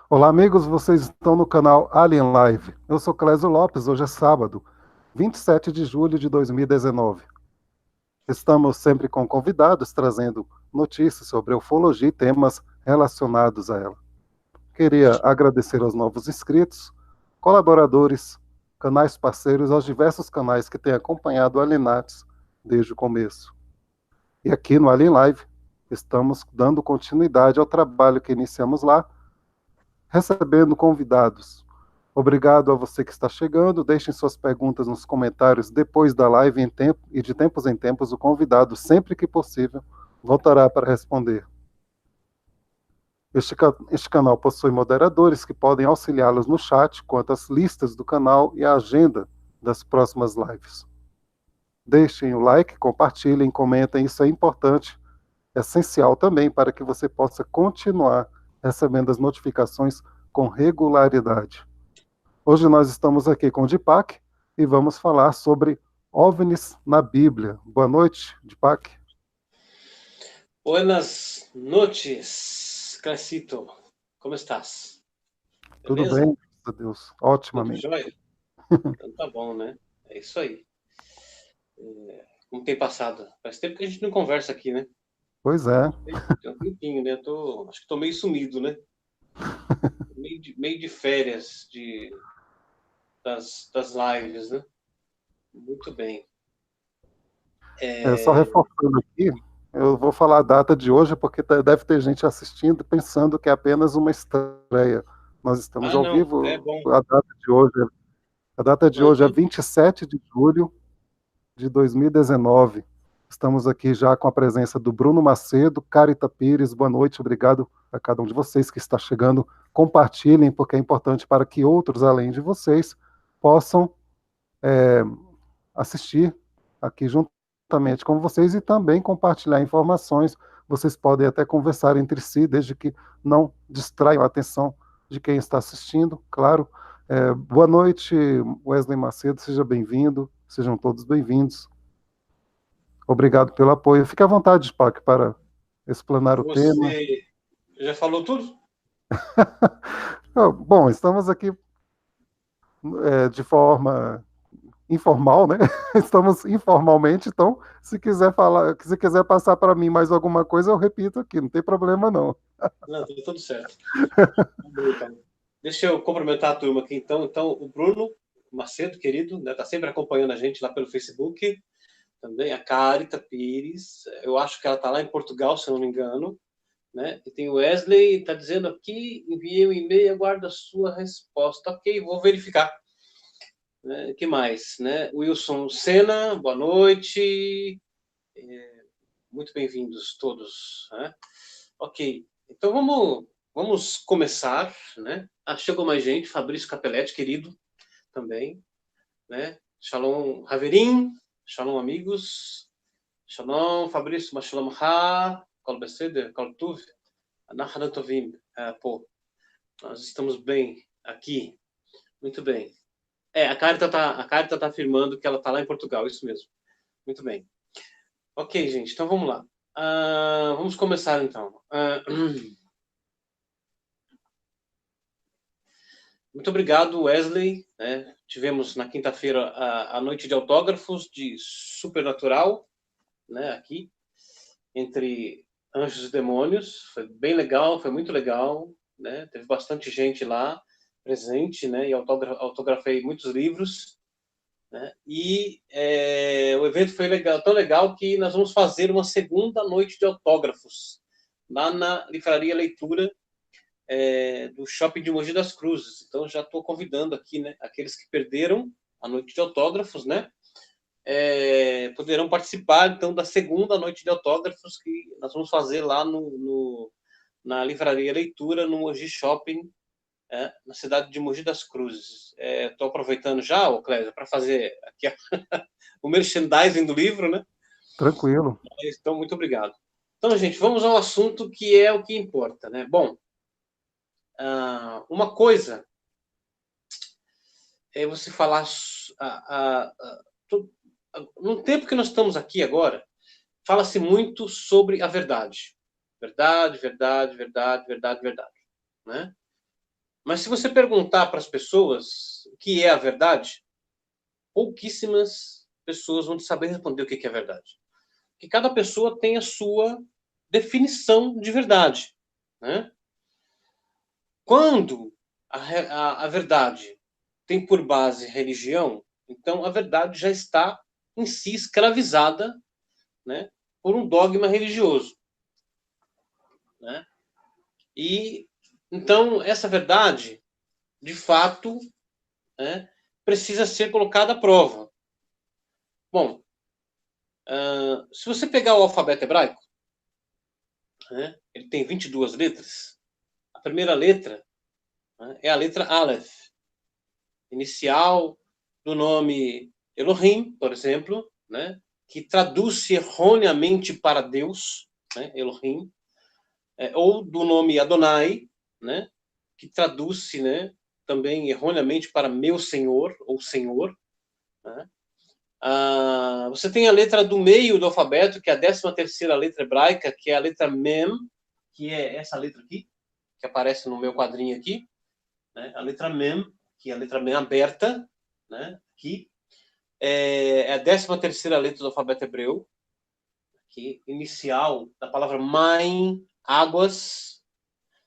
Olá, amigos, vocês estão no canal Alien Live. Eu sou Clésio Lopes, hoje é sábado, 27 de julho de 2019. Estamos sempre com convidados trazendo notícias sobre ufologia e temas relacionados a ela. Queria agradecer aos novos inscritos, colaboradores, canais parceiros, aos diversos canais que têm acompanhado o Alienates desde o começo. E aqui no Alien Live, estamos dando continuidade ao trabalho que iniciamos lá, recebendo convidados. Obrigado a você que está chegando. Deixem suas perguntas nos comentários depois da live e de tempos em tempos o convidado, sempre que possível, voltará para responder. Este canal possui moderadores que podem auxiliá-los no chat quanto às listas do canal e a agenda das próximas lives. Deixem o like, compartilhem, comentem, isso é importante, é essencial também para que você possa continuar recebendo as notificações com regularidade. Hoje nós estamos aqui com o Deepak e vamos falar sobre OVNIs na Bíblia. Boa noite, Deepak. Buenas noches, Clecito. Como estás? Tudo Beleza? bem, graças a Deus. Tudo Otimamente. jóia? Então tá bom, né? É isso aí. Como tem passado? Faz tempo que a gente não conversa aqui, né? Pois é. Tem um tempinho, né? Acho que tô meio sumido, né? Meio de férias das lives, né? Muito bem. Só reforçando aqui, eu vou falar a data de hoje porque deve ter gente assistindo pensando que é apenas uma estreia. Nós estamos ao Não, é vivo, bom. a data de hoje é Uhum. 27 de julho de 2019. Estamos aqui já com a presença do Bruno Macedo, Carita Pires, boa noite, obrigado a cada um de vocês que está chegando. Compartilhem, porque é importante para que outros, além de vocês, possam assistir aqui juntamente com vocês e também compartilhar informações. Vocês podem até conversar entre si, desde que não distraiam a atenção de quem está assistindo, claro. Boa noite, Wesley Macedo, seja bem-vindo, sejam todos bem-vindos. Obrigado pelo apoio. Fique à vontade, Spack, para explanar o tema. Você já falou tudo? Bom, estamos aqui de forma informal, né? Estamos informalmente, então, se quiser falar, se quiser passar para mim mais alguma coisa, eu repito aqui, não tem problema não. Não, tudo certo. Então. Deixa eu cumprimentar a turma aqui, então. Então, o Bruno Macedo, querido, né, tá sempre acompanhando a gente lá pelo Facebook. Também a Carita Pires, eu acho que ela está lá em Portugal, se eu não me engano. Né? E tem o Wesley, está dizendo aqui, enviei um e-mail, aguardo a sua resposta. Ok, vou verificar. Né? Que mais? Né? Wilson Senna, boa noite. Muito bem-vindos todos. Né? Ok, então vamos começar. Né? Chegou mais gente, Fabrício Capelletti, querido, também. Né? Shalom Haverim, shalom amigos, shalom Fabrício, mas shalom ha, kol beseder, kol tuv, anachanu tovim, pô, nós estamos bem aqui, muito bem. A Carita tá afirmando que ela tá lá em Portugal, isso mesmo, muito bem. Ok, gente, então vamos lá. Vamos começar então. Muito obrigado, Wesley. Né? Tivemos na quinta-feira a noite de autógrafos de Supernatural, né? Aqui, entre anjos e demônios. Foi bem legal, foi muito legal. Né? Teve bastante gente lá presente, né? E autografei muitos livros. Né? E o evento foi legal, tão legal que nós vamos fazer uma segunda noite de autógrafos lá na Livraria Leitura do Shopping de Mogi das Cruzes. Então, já estou convidando aqui, né, aqueles que perderam a noite de autógrafos, né, poderão participar, então, da segunda noite de autógrafos que nós vamos fazer lá na Livraria Leitura, no Mogi Shopping, na cidade de Mogi das Cruzes. Estou aproveitando já, Clésia, para fazer aqui o merchandising do livro, né? Tranquilo. Então, muito obrigado. Então, gente, vamos ao assunto que é o que importa, né? Bom, uma coisa é você falar no tempo que nós estamos aqui agora, fala-se muito sobre a verdade. Verdade, verdade, verdade, verdade, verdade. Né? Mas se você perguntar para as pessoas o que é a verdade, pouquíssimas pessoas vão saber responder o que é a verdade. Porque cada pessoa tem a sua definição de verdade, né? Quando a verdade tem por base religião, então a verdade já está em si escravizada, né, por um dogma religioso, né? E então essa verdade, de fato, né, precisa ser colocada à prova. Bom, se você pegar o alfabeto hebraico, né, ele tem 22 letras. A primeira letra, né, é a letra Aleph, inicial do nome Elohim, por exemplo, né, que traduz-se erroneamente para Deus, né, Elohim, ou do nome Adonai, né, que traduz-se, né, também erroneamente para meu Senhor ou Senhor. Né? Você tem a letra do meio do alfabeto, que é a 13ª letra hebraica, que é a letra Mem, que é essa letra aqui, que aparece no meu quadrinho aqui, né? A letra Mem, que é a letra Mem aberta, né? Que é a 13ª letra do alfabeto hebreu, que é inicial da palavra Maim, águas.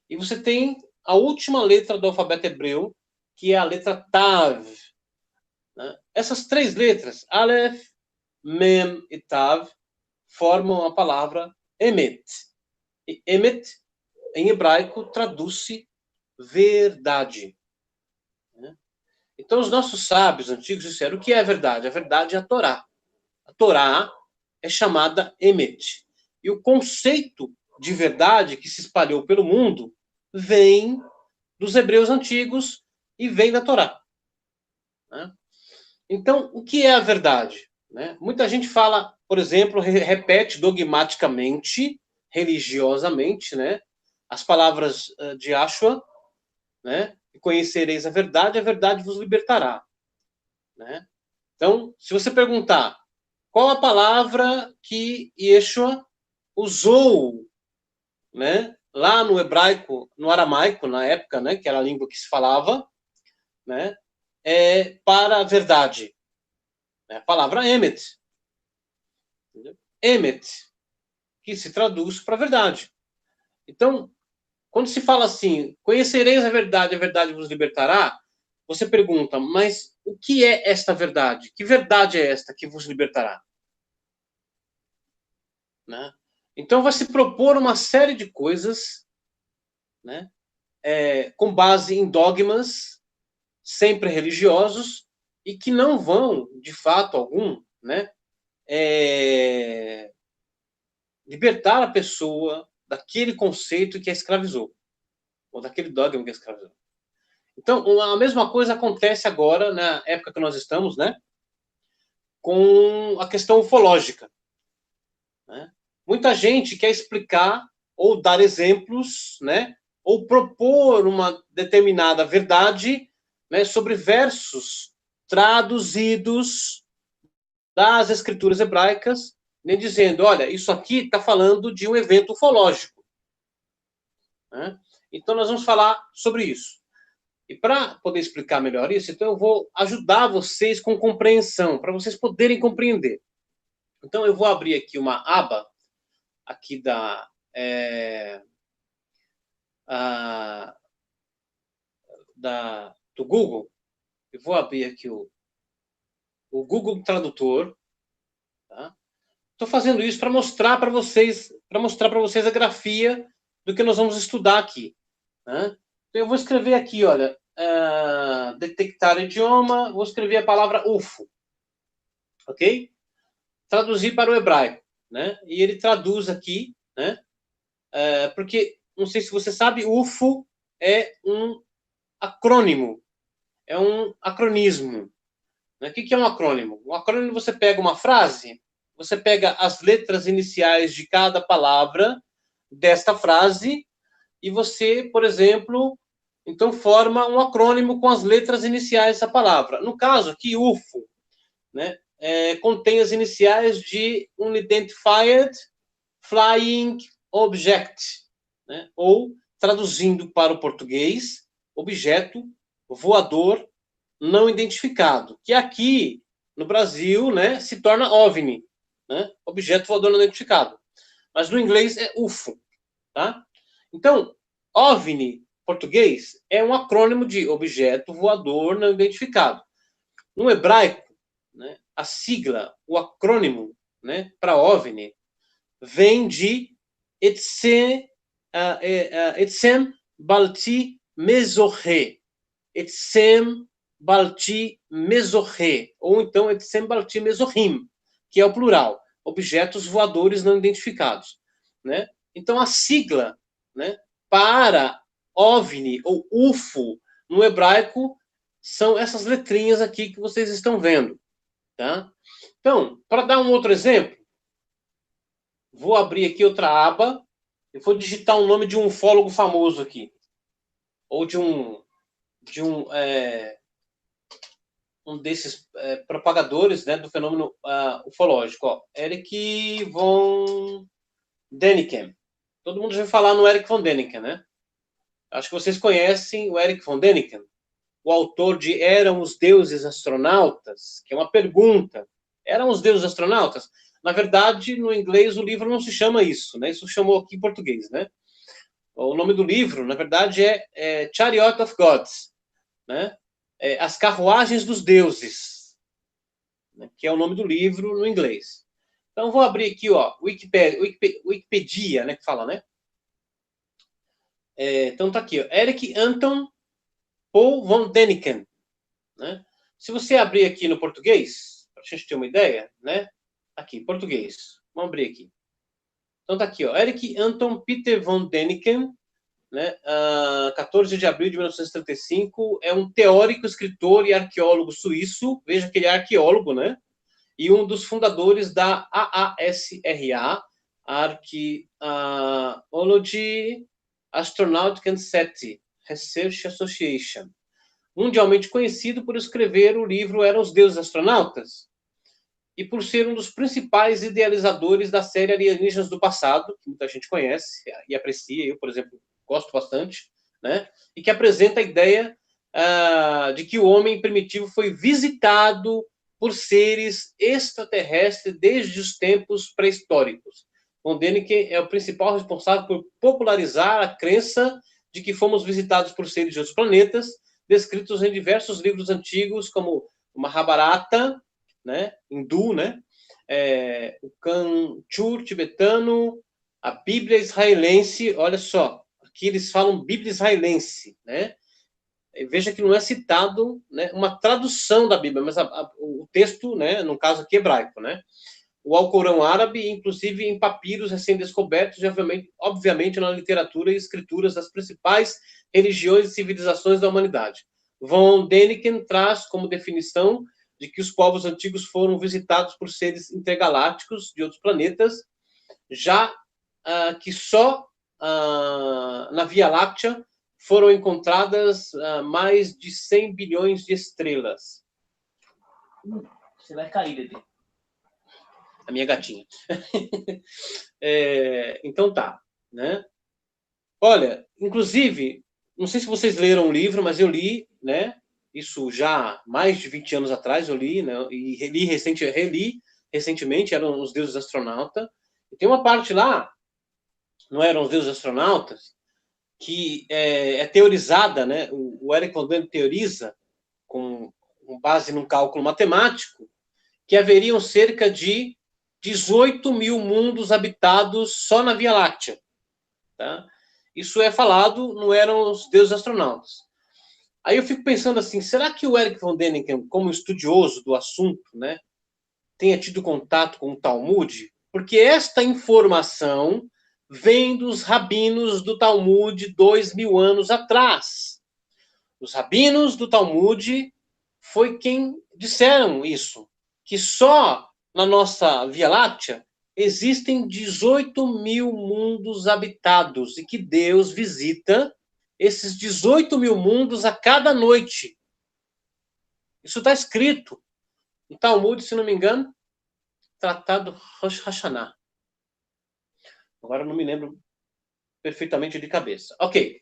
E você tem a última letra do alfabeto hebreu, que é a letra Tav. Né? Essas três letras, Aleph, Mem e Tav, formam a palavra Emet. E Emet, em hebraico, traduz-se verdade. Né? Então, os nossos sábios antigos disseram o que é a verdade? A verdade é a Torá. A Torá é chamada Emet. E o conceito de verdade que se espalhou pelo mundo vem dos hebreus antigos e vem da Torá. Né? Então, o que é a verdade? Né? Muita gente fala, por exemplo, repete dogmaticamente, religiosamente, né, as palavras de Yahshua, né, conhecereis a verdade vos libertará. Né? Então, se você perguntar qual a palavra que Yeshua usou, né, lá no hebraico, no aramaico, na época, né, que era a língua que se falava, né, para a verdade. É a palavra emet. Entendeu? Emet, que se traduz para a verdade. Então, quando se fala assim, conhecereis a verdade vos libertará, você pergunta, mas o que é esta verdade? Que verdade é esta que vos libertará? Né? Então, vai se propor uma série de coisas, né, com base em dogmas, sempre religiosos, e que não vão, de fato algum, né, libertar a pessoa daquele conceito que a escravizou, ou daquele dogma que a escravizou. Então, a mesma coisa acontece agora, na época que nós estamos, né, com a questão ufológica. Né? Muita gente quer explicar ou dar exemplos, né, ou propor uma determinada verdade, né, sobre versos traduzidos das escrituras hebraicas, né, dizendo, olha, isso aqui está falando de um evento ufológico. Né? Então, nós vamos falar sobre isso. E para poder explicar melhor isso, então eu vou ajudar vocês com compreensão, para vocês poderem compreender. Então, eu vou abrir aqui uma aba aqui do Google. Eu vou abrir aqui o Google Tradutor. Tá? Estou fazendo isso para mostrar para vocês a grafia do que nós vamos estudar aqui. Né? Então, eu vou escrever aqui, olha, detectar idioma, vou escrever a palavra UFO. Ok? Traduzir para o hebraico. Né? E ele traduz aqui, né? Porque, não sei se você sabe, UFO é um acrônimo, é um acronismo. Né? O que é um acrônimo? Um acrônimo, você pega uma frase, você pega as letras iniciais de cada palavra desta frase e você, por exemplo, então forma um acrônimo com as letras iniciais dessa palavra. No caso aqui, UFO, né, contém as iniciais de Unidentified Flying Object, né, ou, traduzindo para o português, objeto voador não identificado, que aqui no Brasil, né, se torna OVNI, né, objeto voador não identificado. Mas no inglês é UFO, tá? Então, OVNI, português, é um acrônimo de objeto voador não identificado. No hebraico, né, a sigla, o acrônimo, né, para OVNI, vem de Etzem Balti Mesorre. Etzem Balti Mesorre. Ou então Etzem Balti Mesorrim, que é o plural. Objetos voadores não identificados. Né? Então, a sigla, né, para OVNI ou UFO no hebraico são essas letrinhas aqui que vocês estão vendo. Tá? Então, para dar um outro exemplo, vou abrir aqui outra aba e vou digitar o nome de um ufólogo famoso aqui. Ou de um desses propagadores, né, do fenômeno ufológico. Ó, Eric von Däniken. Todo mundo já ouviu falar no Eric von Däniken, né? Acho que vocês conhecem o Eric von Däniken, o autor de Eram os Deuses Astronautas, que é uma pergunta. Eram os deuses astronautas? Na verdade, no inglês, o livro não se chama isso, né? Isso chamou aqui em português, né? O nome do livro, na verdade, é Chariot of Gods, né? As Carruagens dos Deuses, né? Que é o nome do livro no inglês. Então, vou abrir aqui, ó, Wikipedia, né? Que fala, né? Então, tá aqui, ó, Eric Anton Paul von Däniken, né? Se você abrir aqui no português, para a gente ter uma ideia, né? Aqui, português. Vamos abrir aqui. Então tá aqui, ó. Eric Anton Peter von Däniken, né? 14 de abril de 1935, é um teórico, escritor e arqueólogo suíço. Veja que ele é arqueólogo, né? E um dos fundadores da AASRA, Archaeology Astronautical SETI Research Association, mundialmente conhecido por escrever o livro Eram os Deuses Astronautas e por ser um dos principais idealizadores da série Alienígenas do Passado, que muita gente conhece e aprecia, eu, por exemplo, gosto bastante, né? E que apresenta a ideia de que o homem primitivo foi visitado por seres extraterrestres desde os tempos pré-históricos. Von Däniken é o principal responsável por popularizar a crença de que fomos visitados por seres de outros planetas, descritos em diversos livros antigos, como o Mahabharata, né, hindu, né, o Kanchur tibetano, a Bíblia israelense. Olha só, aqui eles falam Bíblia israelense, né? Veja que não é citado, né, uma tradução da Bíblia, mas o texto, né, no caso aqui hebraico, né? O Alcorão árabe, inclusive em papiros recém-descobertos, e obviamente na literatura e escrituras das principais religiões e civilizações da humanidade. Von Däniken traz como definição de que os povos antigos foram visitados por seres intergalácticos de outros planetas, já que só na Via Láctea foram encontradas mais de 100 bilhões de estrelas. Você vai cair, Dede. A minha gatinha. Então tá, né? Olha, inclusive, não sei se vocês leram o livro, mas eu li, né? Isso já mais de 20 anos atrás eu li, né? E reli recentemente, Eram os Deuses Astronautas. E tem uma parte lá, não Eram os Deuses Astronautas, que é teorizada, né? O Eric von Däniken teoriza, com base num cálculo matemático, que haveriam cerca de 18 mil mundos habitados só na Via Láctea. Tá? Isso é falado, não Eram os Deuses Astronautas. Aí eu fico pensando assim, será que o Eric von Däniken, como estudioso do assunto, né, tenha tido contato com o Talmud? Porque esta informação vem dos rabinos do Talmud 2000 anos atrás. Os rabinos do Talmud foi quem disseram isso, que só na nossa Via Láctea existem 18 mil mundos habitados e que Deus visita esses 18 mil mundos a cada noite. Isso está escrito no Talmud, se não me engano, Tratado Rosh Hashanah. Agora não me lembro perfeitamente de cabeça. Ok.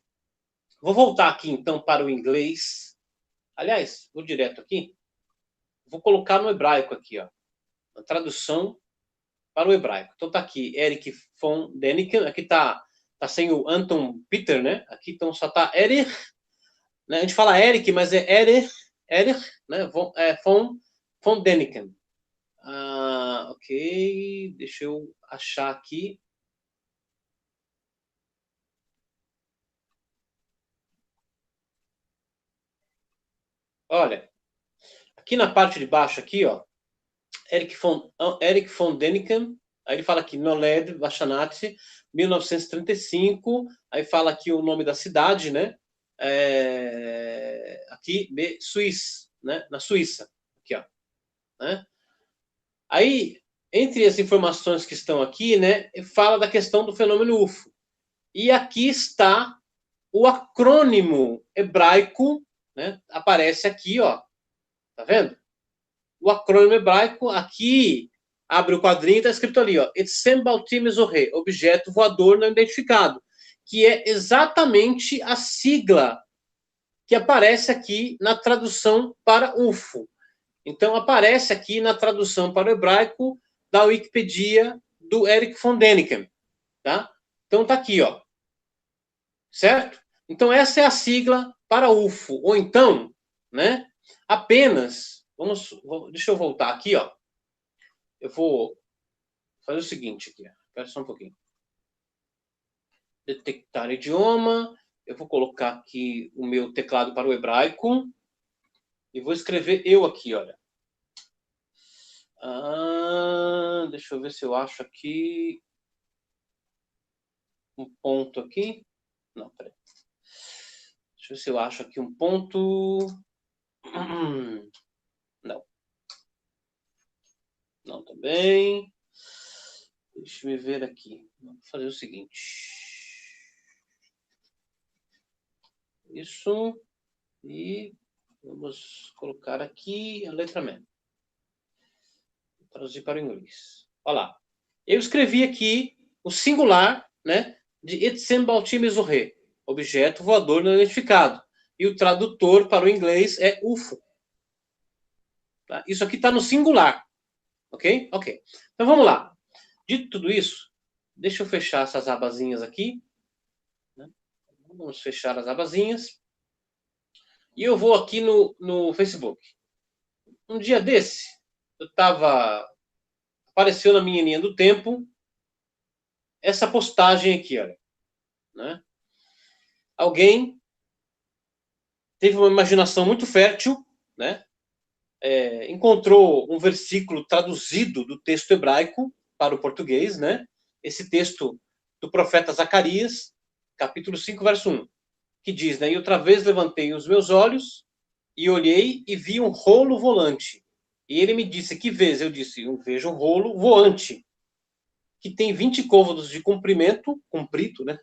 Vou voltar aqui, então, para o inglês. Aliás, vou direto aqui. Vou colocar no hebraico aqui, ó. A tradução para o hebraico. Então tá aqui, Eric von Däniken. Aqui tá sem o Anton Peter, né? Aqui então só tá Erich. Né? A gente fala Eric, mas é Erich, né? Von Däniken. Ok, deixa eu achar aqui. Olha, aqui na parte de baixo aqui, ó, Eric von Däniken, aí ele fala aqui, Noled Vachanati, 1935, aí fala aqui o nome da cidade, né? Aqui, Suíça, né? Na Suíça, aqui, ó. Né? Aí, entre as informações que estão aqui, né, fala da questão do fenômeno UFO. E aqui está o acrônimo hebraico, né? Aparece aqui, ó. Tá vendo? O acrônimo hebraico, aqui, abre o quadrinho e está escrito ali, ó, Etzem Baltim Zorre, objeto voador não identificado, que é exatamente a sigla que aparece aqui na tradução para UFO. Então, aparece aqui na tradução para o hebraico da Wikipedia do Eric von Däniken, tá? Então, tá aqui, ó. Certo? Então, essa é a sigla para UFO. Ou então, né, apenas, deixa eu voltar aqui, ó. Eu vou fazer o seguinte aqui, espera só um pouquinho. Detectar idioma. Eu vou colocar aqui o meu teclado para o hebraico. E vou escrever eu aqui, olha. Deixa eu ver se eu acho aqui um ponto aqui. Não, peraí. Deixa eu ver se eu acho aqui um ponto. Não. Não também. Deixa eu ver aqui. Vamos fazer o seguinte. Isso. E vamos colocar aqui a letra M. Vou traduzir para o inglês. Olha lá. Eu escrevi aqui o singular, né, de Etzem Baltim Zorre, objeto voador não identificado. E o tradutor para o inglês é UFO. Tá? Isso aqui está no singular. Ok? Ok. Então vamos lá. Dito tudo isso, deixa eu fechar essas abazinhas aqui. Né? Vamos fechar as abazinhas. E eu vou aqui no Facebook. Um dia desse, eu estava... Apareceu na minha linha do tempo essa postagem aqui, olha. Né? Alguém teve uma imaginação muito fértil, né? Encontrou um versículo traduzido do texto hebraico para o português, né? Esse texto do profeta Zacarias, capítulo 5, verso 1, que diz, né? E outra vez levantei os meus olhos e olhei e vi um rolo volante. E ele me disse, que vês? Eu disse, eu vejo um rolo voante, que tem 20 côvados de comprimento, comprido, né?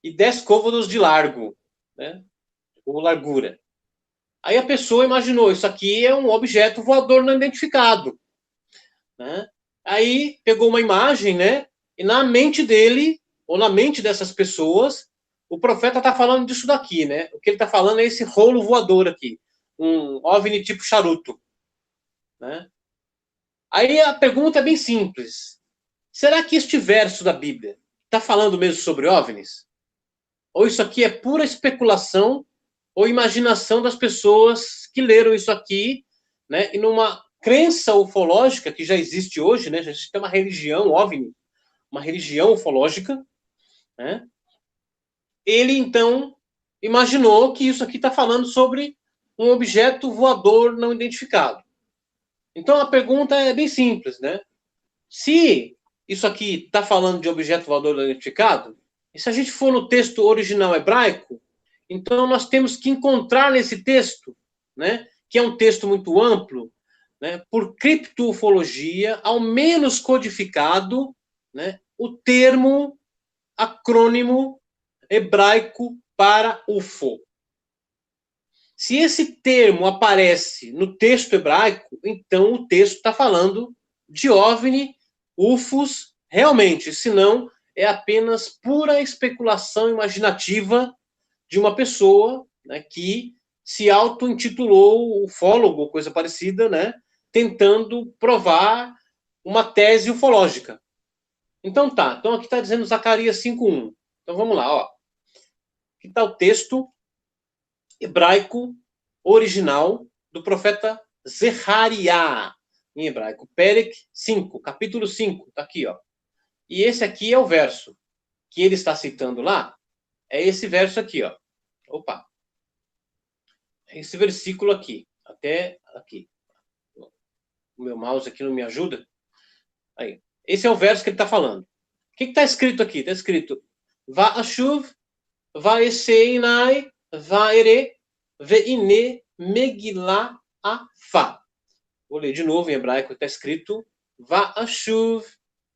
E 10 côvados de largo, né? Ou largura. Aí a pessoa imaginou, isso aqui é um objeto voador não identificado. Né? Aí pegou uma imagem, né? E na mente dele, ou na mente dessas pessoas, o profeta está falando disso daqui, né? O que ele está falando é esse rolo voador aqui. Um OVNI tipo charuto. Né? Aí a pergunta é bem simples. Será que este verso da Bíblia está falando mesmo sobre OVNIs? Ou isso aqui é pura especulação ou imaginação das pessoas que leram isso aqui, né? E numa crença ufológica que já existe hoje, né? Já existe uma religião OVNI, uma religião ufológica, né? Ele então imaginou que isso aqui está falando sobre um objeto voador não identificado. Então a pergunta é bem simples, né? Se isso aqui está falando de objeto voador não identificado, e se a gente for no texto original hebraico, então nós temos que encontrar nesse texto, né, que é um texto muito amplo, né, por criptoufologia, ao menos codificado, né, o termo acrônimo hebraico para UFO. Se esse termo aparece no texto hebraico, então o texto está falando de OVNI, UFOs, realmente, senão é apenas pura especulação imaginativa de uma pessoa, né, que se auto-intitulou ufólogo, ou coisa parecida, né, tentando provar uma tese ufológica. Então tá, então aqui está dizendo Zacarias 5:1. Então vamos lá, ó. Aqui está o texto hebraico original do profeta Zechariah, em hebraico. Perek 5, capítulo 5, tá aqui, ó. E esse aqui é o verso que ele está citando lá, é esse verso aqui, ó. Opa. É esse versículo aqui, até aqui. O meu mouse aqui não me ajuda. Aí. Esse é o verso que ele está falando. O que está escrito aqui? Está escrito Va'ashuv, va'eseinai, va'ere, ve'ine, megillah, afa. Vou ler de novo em hebraico, está escrito Va'ashuv,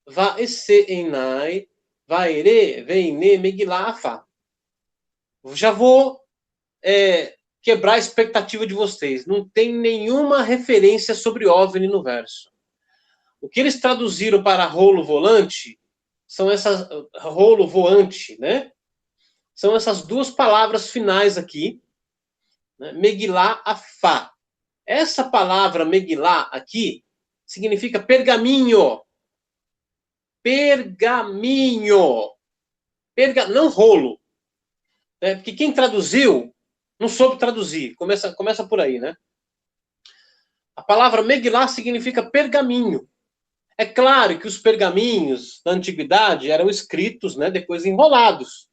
va'eseinai, va'ere, ve'ine, megillah, afa. Já vou quebrar a expectativa de vocês. Não tem nenhuma referência sobre OVNI no verso. O que eles traduziram para rolo volante são essas rolo voante, né? São essas duas palavras finais aqui, né? Megillah afá. Essa palavra Megillah aqui significa pergaminho. Pergaminho. Não rolo. Né? Porque quem traduziu não soube traduzir. Começa por aí, né? A palavra Megillah significa pergaminho. É claro que os pergaminhos da antiguidade eram escritos, né, depois enrolados.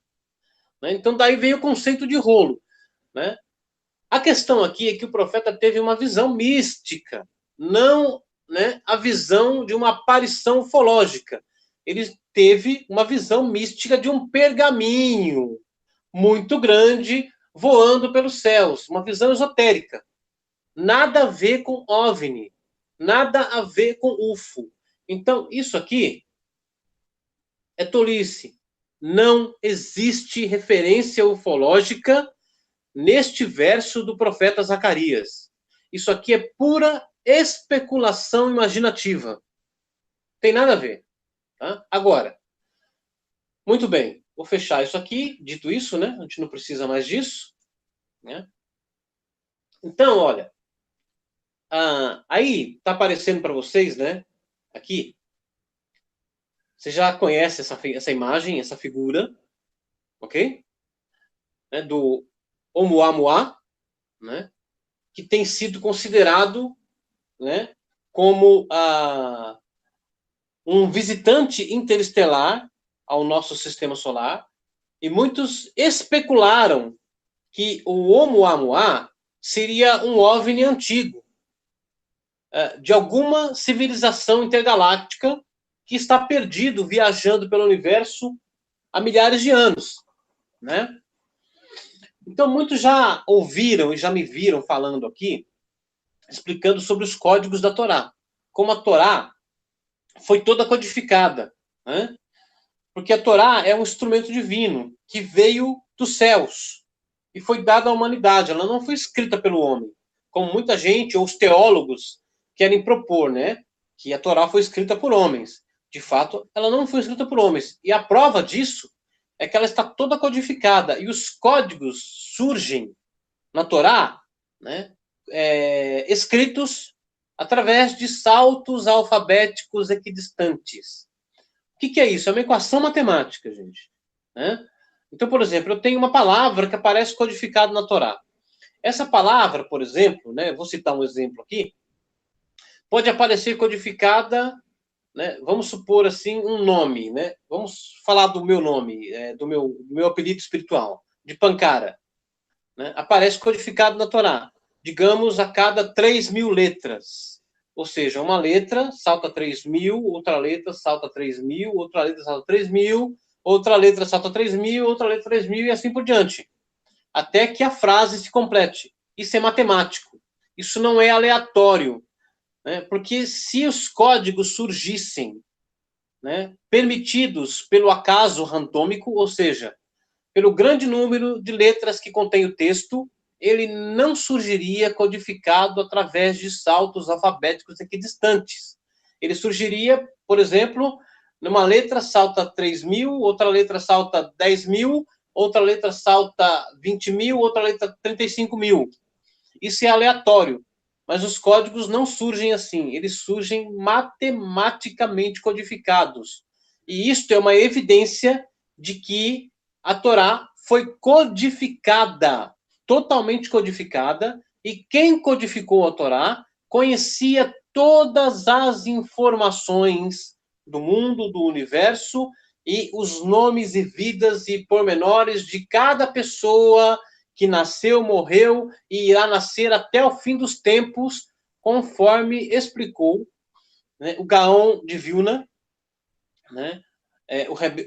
Né? Então, daí veio o conceito de rolo. Né? A questão aqui é que o profeta teve uma visão mística, não, né, a visão de uma aparição ufológica. Ele teve uma visão mística de um pergaminho muito grande voando pelos céus, uma visão esotérica. Nada a ver com OVNI, nada a ver com UFO. Então, isso aqui é tolice. Não existe referência ufológica neste verso do profeta Zacarias. Isso aqui é pura especulação imaginativa. Tem nada a ver. Tá? Agora, muito bem, vou fechar isso aqui. Dito isso, né? A gente não precisa mais disso. Né? Então, olha, aí está aparecendo para vocês, né? Aqui. Você já conhece essa imagem, essa figura, ok? Né, do Oumuamua, né? Que tem sido considerado, né, como um visitante interestelar ao nosso sistema solar. E muitos especularam que o Oumuamua seria um OVNI antigo, de alguma civilização intergaláctica que está perdido, viajando pelo universo há milhares de anos, né? Então, muitos já ouviram e já me viram falando aqui, explicando sobre os códigos da Torá. Como a Torá foi toda codificada, né? Porque a Torá é um instrumento divino que veio dos céus e foi dado à humanidade. Ela não foi escrita pelo homem, como muita gente, ou os teólogos, querem propor, né? Que a Torá foi escrita por homens. De fato, ela não foi escrita por homens. E a prova disso é que ela está toda codificada. E os códigos surgem na Torá, né, escritos através de saltos alfabéticos equidistantes. O que é isso? É uma equação matemática, gente. Né? Então, por exemplo, eu tenho uma palavra que aparece codificada na Torá. Essa palavra, por exemplo, né, vou citar um exemplo aqui, pode aparecer codificada, né, vamos supor assim, um nome, né? Vamos falar do meu nome, do meu apelido espiritual, de Pankara. Né? Aparece codificado na Torá, digamos, a cada 3.000 letras. Ou seja, uma letra salta 3.000, outra letra salta 3.000, outra letra salta 3.000, outra letra salta 3.000, outra letra 3.000 e assim por diante. Até que a frase se complete. Isso é matemático. Isso não é aleatório. Né? Porque se os códigos surgissem, né, permitidos pelo acaso randômico, ou seja, pelo grande número de letras que contém o texto, ele não surgiria codificado através de saltos alfabéticos equidistantes. Ele surgiria, por exemplo, numa letra salta 3.000, outra letra salta 10.000, outra letra salta 20 mil, outra letra 35 mil. Isso é aleatório, mas os códigos não surgem assim, eles surgem matematicamente codificados. E isto é uma evidência de que a Torá foi codificada, totalmente codificada, e quem codificou a Torá conhecia todas as informações do mundo, do universo, e os nomes e vidas e pormenores de cada pessoa que nasceu, morreu e irá nascer até o fim dos tempos, conforme explicou, né, o Gaon de Vilna, né,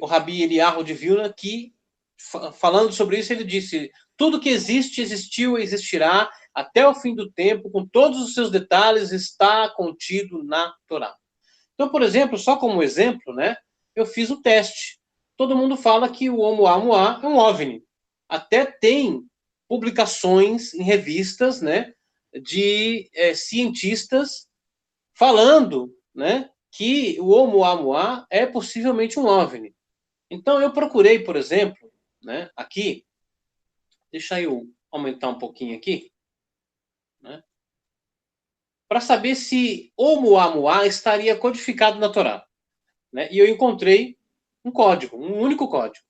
o Rabi Eliyahu de Vilna, que, falando sobre isso, ele disse: tudo que existe, existiu e existirá até o fim do tempo, com todos os seus detalhes, está contido na Torá. Então, por exemplo, só como exemplo, né, eu fiz o teste. Todo mundo fala que o Oumuamua é um OVNI. Até tem publicações em revistas, né, de cientistas falando, né, que o Oumuamua é possivelmente um OVNI. Então, eu procurei, por exemplo, né, aqui, deixa eu aumentar um pouquinho aqui, né, para saber se Oumuamua estaria codificado na Torá. Né, e eu encontrei um código, um único código.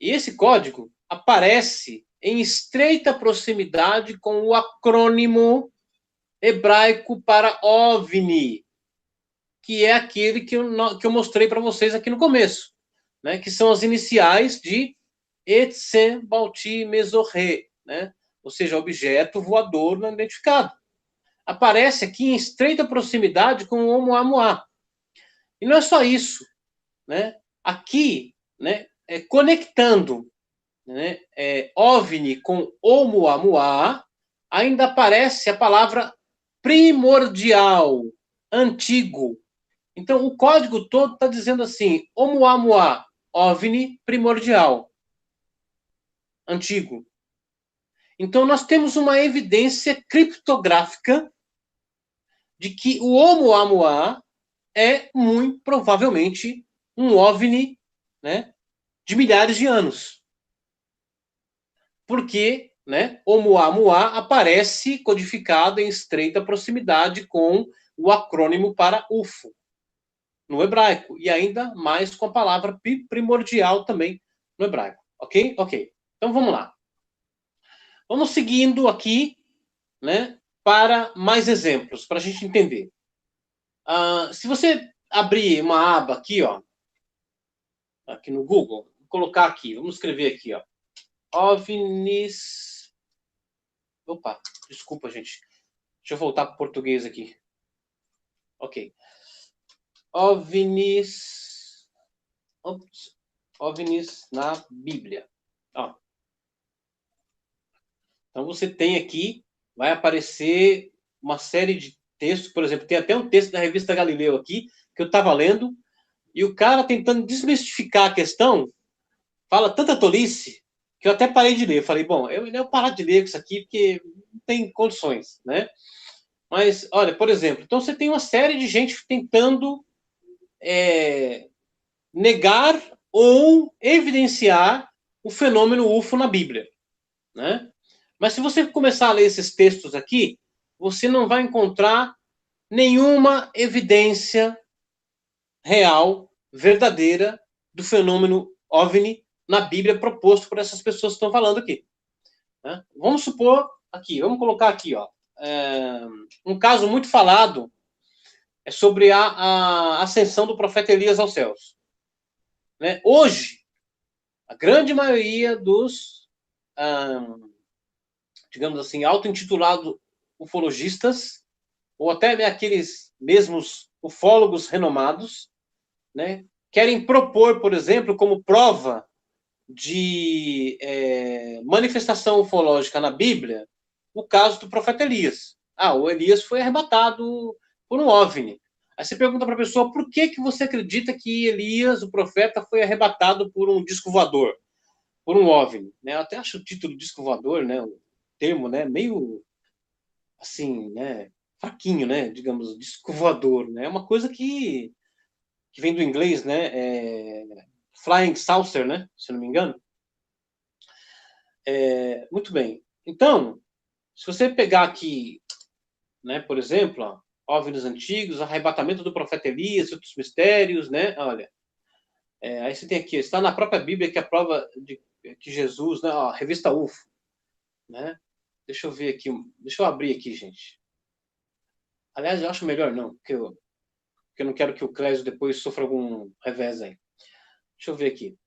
E esse código aparece em estreita proximidade com o acrônimo hebraico para OVNI, que é aquele que eu mostrei para vocês aqui no começo, né, que são as iniciais de Etzem Balti Mesorre, né, ou seja, objeto voador não identificado. Aparece aqui em estreita proximidade com o Oumuamua. E não é só isso, né? Aqui, né, conectando, né, OVNI com Oumuamua, ainda aparece a palavra primordial, antigo. Então, o código todo está dizendo assim: Oumuamua, OVNI, primordial, antigo. Então, nós temos uma evidência criptográfica de que o Oumuamua é muito provavelmente um OVNI, né, de milhares de anos. Porque, né, Oumuamua aparece codificado em estreita proximidade com o acrônimo para UFO, no hebraico, e ainda mais com a palavra primordial também no hebraico. Ok? Ok. Então vamos lá. Vamos seguindo aqui, né, para mais exemplos, para a gente entender. Se você abrir uma aba aqui, ó, aqui no Google, vou colocar aqui, vamos escrever aqui, ó, OVNIs. Opa, desculpa, gente. Deixa eu voltar para o português aqui. Ok. OVNIs. Ops, OVNIs na Bíblia. Ó. Então você tem aqui, vai aparecer uma série de textos, por exemplo, tem até um texto da revista Galileu aqui, que eu estava lendo, e o cara tentando desmistificar a questão, fala tanta tolice, que eu até parei de ler. Eu falei, bom, eu parar de ler isso aqui, porque não tem condições, né? Mas, olha, por exemplo, então você tem uma série de gente tentando negar ou evidenciar o fenômeno UFO na Bíblia, né? Mas se você começar a ler esses textos aqui, você não vai encontrar nenhuma evidência real, verdadeira, do fenômeno OVNI na Bíblia proposto por essas pessoas que estão falando aqui. Né? Vamos supor aqui, vamos colocar aqui, ó, um caso muito falado é sobre a ascensão do profeta Elias aos céus. Né? Hoje, a grande maioria dos, digamos assim, auto-intitulados ufologistas, ou até aqueles mesmos ufólogos renomados, né, querem propor, por exemplo, como prova de manifestação ufológica na Bíblia, o caso do profeta Elias. O Elias foi arrebatado por um OVNI. Aí você pergunta para a pessoa, por que você acredita que Elias, o profeta, foi arrebatado por um disco voador, por um OVNI? Né? Eu até acho o título disco voador, né, o termo, né, meio assim, né, fraquinho, né, digamos, disco voador, né? É uma coisa que vem do inglês, né, flying saucer, né, se não me engano. Muito bem. Então, se você pegar aqui, né, por exemplo, ó, OVNIs antigos, arrebatamento do profeta Elias, outros mistérios, né? Olha, aí você tem aqui, está na própria Bíblia que a prova de que Jesus, né? Ó, revista UFO, né? Deixa eu ver aqui, deixa eu abrir aqui, gente. Aliás, eu acho melhor não, porque eu não quero que o Clésio depois sofra algum revés aí. Deixa eu ver aqui.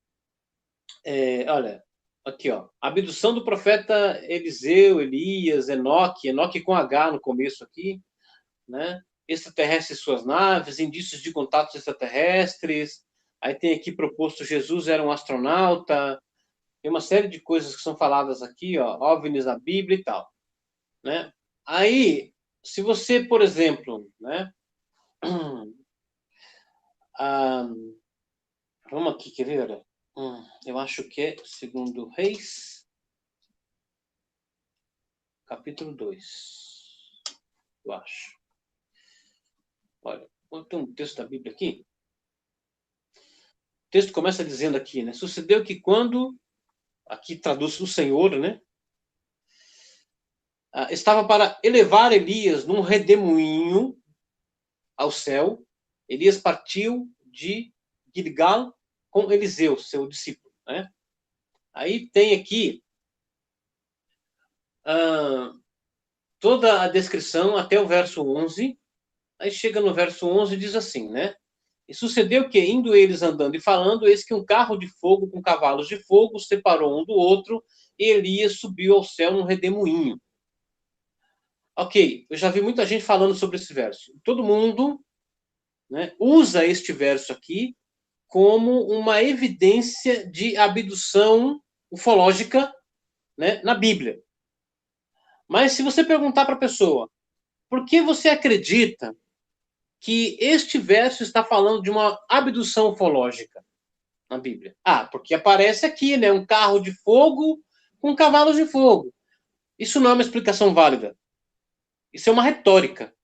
Olha, aqui, ó. Abdução do profeta Eliseu, Elias, Enoque com H no começo aqui, né? Extraterrestres e suas naves, indícios de contatos extraterrestres. Aí tem aqui proposto Jesus era um astronauta. Tem uma série de coisas que são faladas aqui, ó, OVNIs na Bíblia e tal, né? Aí, se você, por exemplo, né? Vamos aqui, quer ver? Eu acho que é segundo Reis, capítulo 2. Eu acho. Olha, tem um texto da Bíblia aqui. O texto começa dizendo aqui, né? Sucedeu que quando, aqui traduz o Senhor, né? Estava para elevar Elias num redemoinho ao céu. Elias partiu de Gilgal com Eliseu, seu discípulo, né? Aí tem aqui toda a descrição até o verso 11. Aí chega no verso 11 e diz assim, né? E sucedeu que, indo eles andando e falando, eis que um carro de fogo com cavalos de fogo separou um do outro, e Elias subiu ao céu num redemoinho. Ok, eu já vi muita gente falando sobre esse verso. Todo mundo, né, usa este verso aqui como uma evidência de abdução ufológica, né, na Bíblia. Mas se você perguntar para a pessoa, por que você acredita que este verso está falando de uma abdução ufológica na Bíblia? Porque aparece aqui, né, um carro de fogo com cavalos de fogo. Isso não é uma explicação válida. Isso é uma retórica,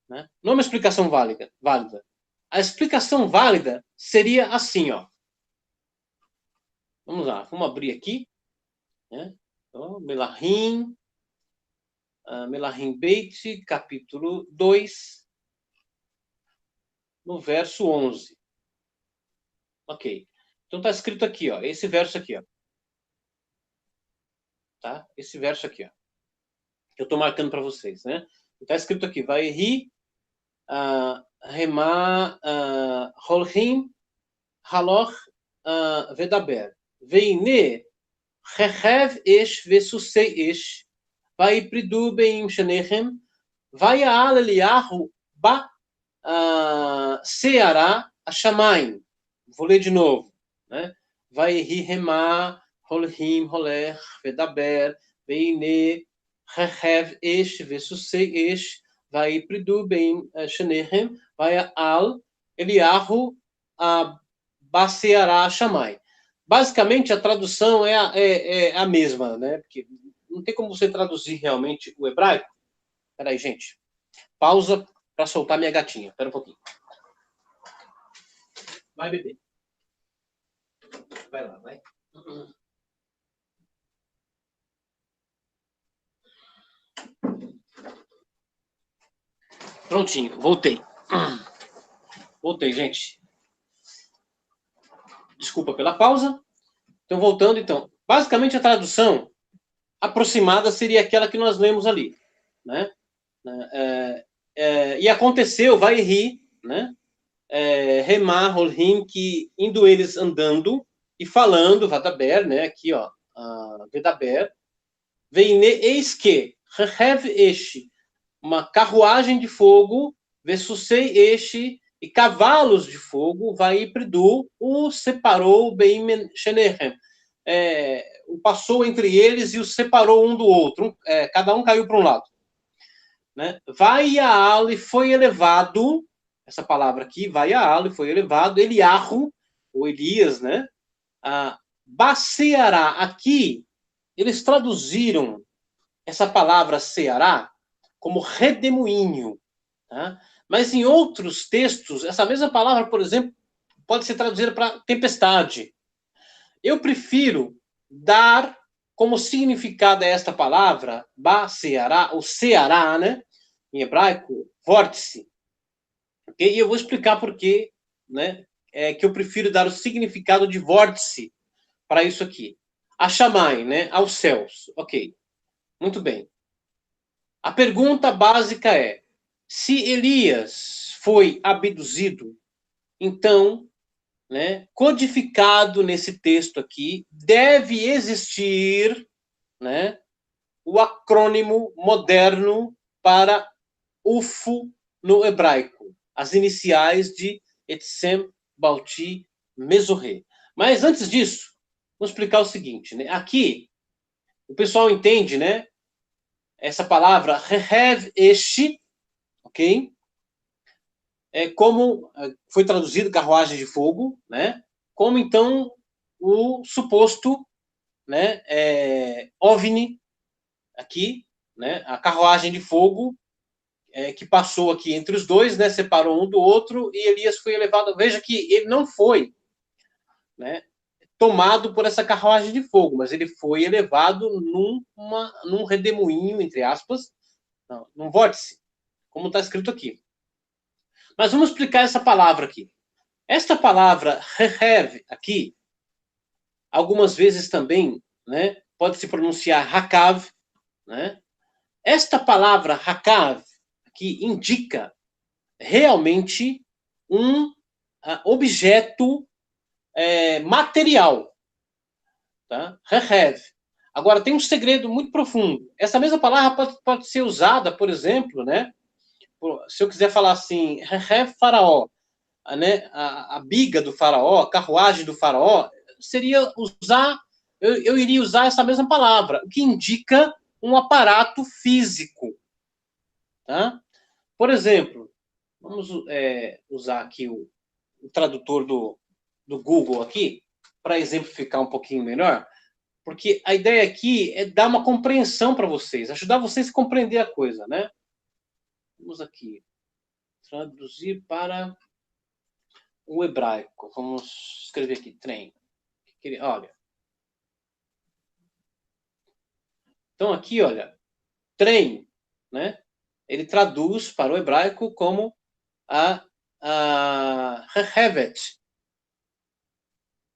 né? Não é uma explicação válida. A explicação válida seria assim, ó. Vamos lá, vamos abrir aqui, né? Então, Melahim Beit, capítulo 2, no verso 11. Ok. Então está escrito aqui, ó, esse verso aqui, ó. Tá? Esse verso aqui, ó. Que eu estou marcando para vocês, né? Está escrito aqui, vai ri Rema Holchim Haloch Vedaber. Veine Rechev Esh Vesusei Esh. Vai pridu beim Shenechem. Vai a Eliyahu ba Seara Ashamayim. Vou ler de novo, né? Vai ri Rema Holchim Holech Vedaber. Veine Rechev Esh Vesusei Esh. Vai pridu beim Shenechem. Vai al Eliyahu Baseará Shamai. Basicamente, a tradução é a mesma, né? Porque não tem como você traduzir realmente o hebraico. Peraí, gente. Pausa para soltar minha gatinha. Espera um pouquinho. Vai, bebê. Vai lá, vai. Prontinho, voltei. Voltei, gente. Desculpa pela pausa. Então, voltando, então. Basicamente, a tradução aproximada seria aquela que nós lemos ali, né? E aconteceu, vai rir, né? Remar, Holrim, que indo eles andando e falando, Vadaber, né? Aqui, ó, Vedaber, Veine, eis que, Rehev este, uma carruagem de fogo, Vessusei este, e cavalos de fogo, vai Pridu, o separou bem Shenerem. Passou entre eles e os separou um do outro. Cada um caiu para um lado. Né? Vai a Ali foi elevado, essa palavra aqui, vai a Ali foi elevado, Eliarro, ou Elias, né? Baceará, aqui, eles traduziram essa palavra Ceará como redemoinho. Tá? Mas em outros textos, essa mesma palavra, por exemplo, pode ser traduzida para tempestade. Eu prefiro dar como significado é esta palavra, ba-seará, ou seará, né? Em hebraico, vórtice. Okay? E eu vou explicar por quê, né? Que eu prefiro dar o significado de vórtice para isso aqui. A Shamai, né? Aos céus. Ok. Muito bem. A pergunta básica é: se Elias foi abduzido, então, né, codificado nesse texto aqui, deve existir, né, o acrônimo moderno para UFO no hebraico, as iniciais de Etzem, Balti, Mesorré. Mas antes disso, vamos explicar o seguinte, né? Aqui, o pessoal entende, né? Essa palavra Rehev Eshi, ok? Como foi traduzido carruagem de fogo, né? Como então o suposto, né? OVNI aqui, né? A carruagem de fogo que passou aqui entre os dois, né? Separou um do outro e Elias foi elevado. Veja que ele não foi, né? Tomado por essa carruagem de fogo, mas ele foi elevado num redemoinho, entre aspas, não, num vórtice, como está escrito aqui. Mas vamos explicar essa palavra aqui. Esta palavra rehev aqui, algumas vezes também, né, pode se pronunciar hakav, né? Esta palavra hakav aqui indica realmente um objeto material, tá? Rehev. Agora, tem um segredo muito profundo. Essa mesma palavra pode ser usada, por exemplo, né? Se eu quiser falar assim, Rehev faraó, né? A biga do faraó, a carruagem do faraó, seria usar, eu iria usar essa mesma palavra, o que indica um aparato físico, tá? Por exemplo, vamos usar aqui o tradutor do Google aqui, para exemplificar um pouquinho melhor, porque a ideia aqui é dar uma compreensão para vocês, ajudar vocês a compreender a coisa, né? Vamos aqui, traduzir para o hebraico. Vamos escrever aqui, trem. Olha. Então aqui, olha, trem, né? Ele traduz para o hebraico como a Hevet,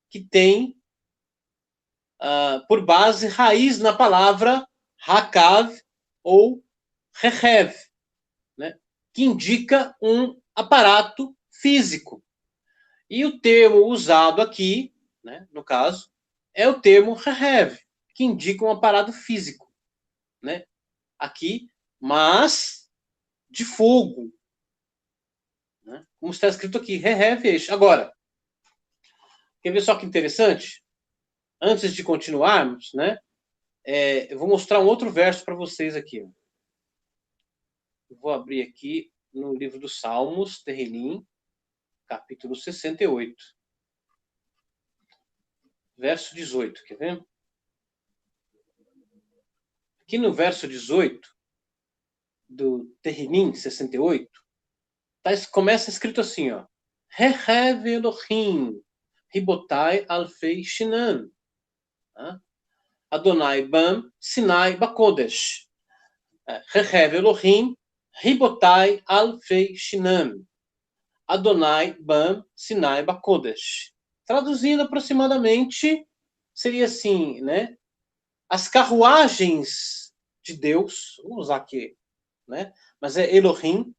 que tem por base raiz na palavra Hakav ou Rehev, né? Que indica um aparato físico. E o termo usado aqui, né, no caso, é o termo Rehev, que indica um aparato físico, né? Aqui, mas de fogo, né? Como está escrito aqui, Rehev. Agora, quer ver só que interessante? Antes de continuarmos, né? Eu vou mostrar um outro verso para vocês aqui. Eu vou abrir aqui no livro dos Salmos, Terrilim, capítulo 68. Verso 18, quer ver? Aqui no verso 18 do Terrilim 68, começa escrito assim, ó. Rehev Elohim, Ribotai Alfei Shinan. Adonai Bam, Sinai Bakodesh. Rehev Elohim, Ribotai Alfei Shinan. Adonai Bam, Sinai Bakodesh. Traduzindo aproximadamente, seria assim, né? As carruagens de Deus, vou usar aqui, né? Mas é Elohim,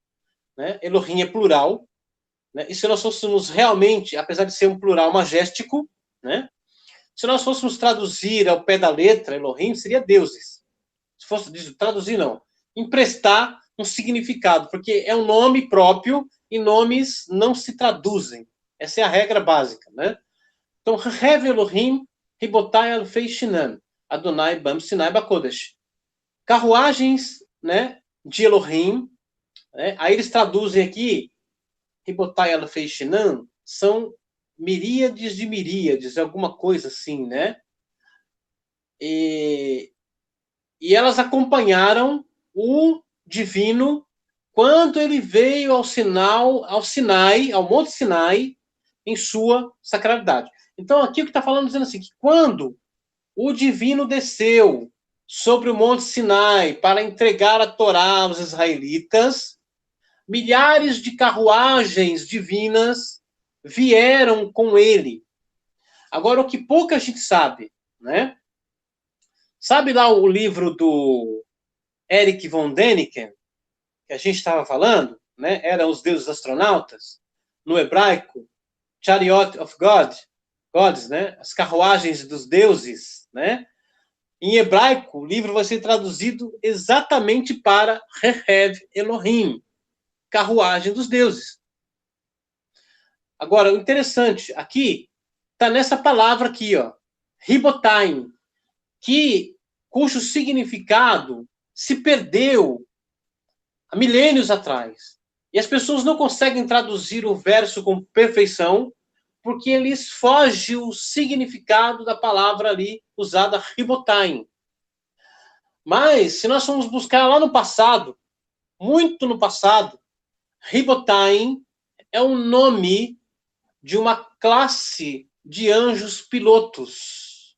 né? Elohim é plural, né? E se nós fôssemos realmente, apesar de ser um plural majestico, né? Se nós fôssemos traduzir ao pé da letra, Elohim seria deuses. Se fosse traduzir, não. Emprestar um significado, porque é um nome próprio e nomes não se traduzem. Essa é a regra básica, né? Então, Rev Elohim, Ribotai Alfei Shinan, Adonai Bam Sinai Bakodesh. Carruagens, né, de Elohim, né? Aí eles traduzem aqui, Ribotai Alfei Shinan, são miríades de miríades, alguma coisa assim, né? E elas acompanharam o divino quando ele veio ao Sinai, ao Monte Sinai, em sua sacralidade. Então, aqui o que está falando, dizendo assim, que quando o divino desceu sobre o Monte Sinai para entregar a Torá aos israelitas, milhares de carruagens divinas vieram com ele. Agora, o que pouca gente sabe, né? Sabe lá o livro do Erich von Däniken, que a gente estava falando, né? Eram os deuses astronautas, no hebraico, Chariot of Gods, né? As carruagens dos deuses, né? Em hebraico, o livro vai ser traduzido exatamente para Rehev Elohim, carruagem dos deuses. Agora, o interessante aqui está nessa palavra aqui, ó, ribotaim, cujo significado se perdeu há milênios atrás. E as pessoas não conseguem traduzir o verso com perfeição, porque lhes foge o significado da palavra ali usada, ribotaim. Mas, se nós formos buscar lá no passado, muito no passado, ribotaim é um nome de uma classe de anjos pilotos,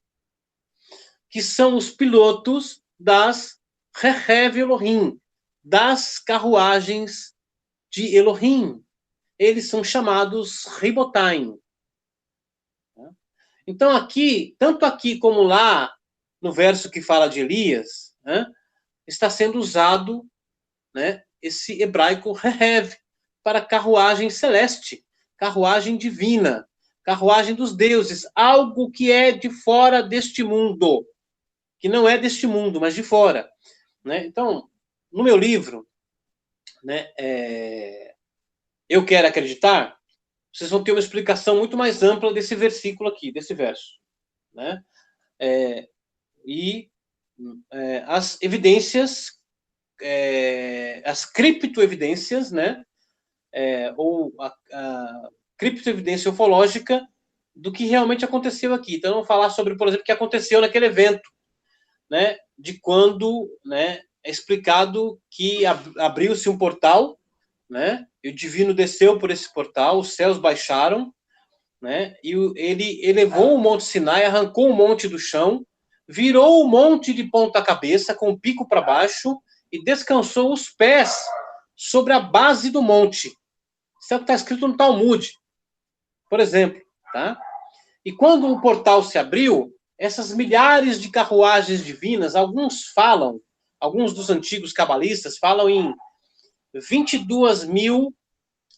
que são os pilotos das Rehev Elohim, das carruagens de Elohim. Eles são chamados ribotaim. Então aqui, tanto aqui como lá, no verso que fala de Elias, né, está sendo usado, né, esse hebraico Rehev para carruagem celeste, carruagem divina, carruagem dos deuses, algo que é de fora deste mundo, que não é deste mundo, mas de fora. Né? Então, no meu livro, né, Eu Quero Acreditar, vocês vão ter uma explicação muito mais ampla desse versículo aqui, desse verso. Né? As evidências, as criptoevidências, né? Ou a criptoevidência ufológica do que realmente aconteceu aqui. Então, vamos falar sobre, por exemplo, o que aconteceu naquele evento, né? De quando, né, é explicado que abriu-se um portal, né? E o divino desceu por esse portal, os céus baixaram, né? E ele elevou o Monte Sinai, arrancou o monte do chão, virou o monte de ponta cabeça, com o pico para baixo, e descansou os pés sobre a base do monte. Isso é o que está escrito no Talmud, por exemplo. Tá? E quando o portal se abriu, essas milhares de carruagens divinas, alguns dos antigos cabalistas falam em 22 mil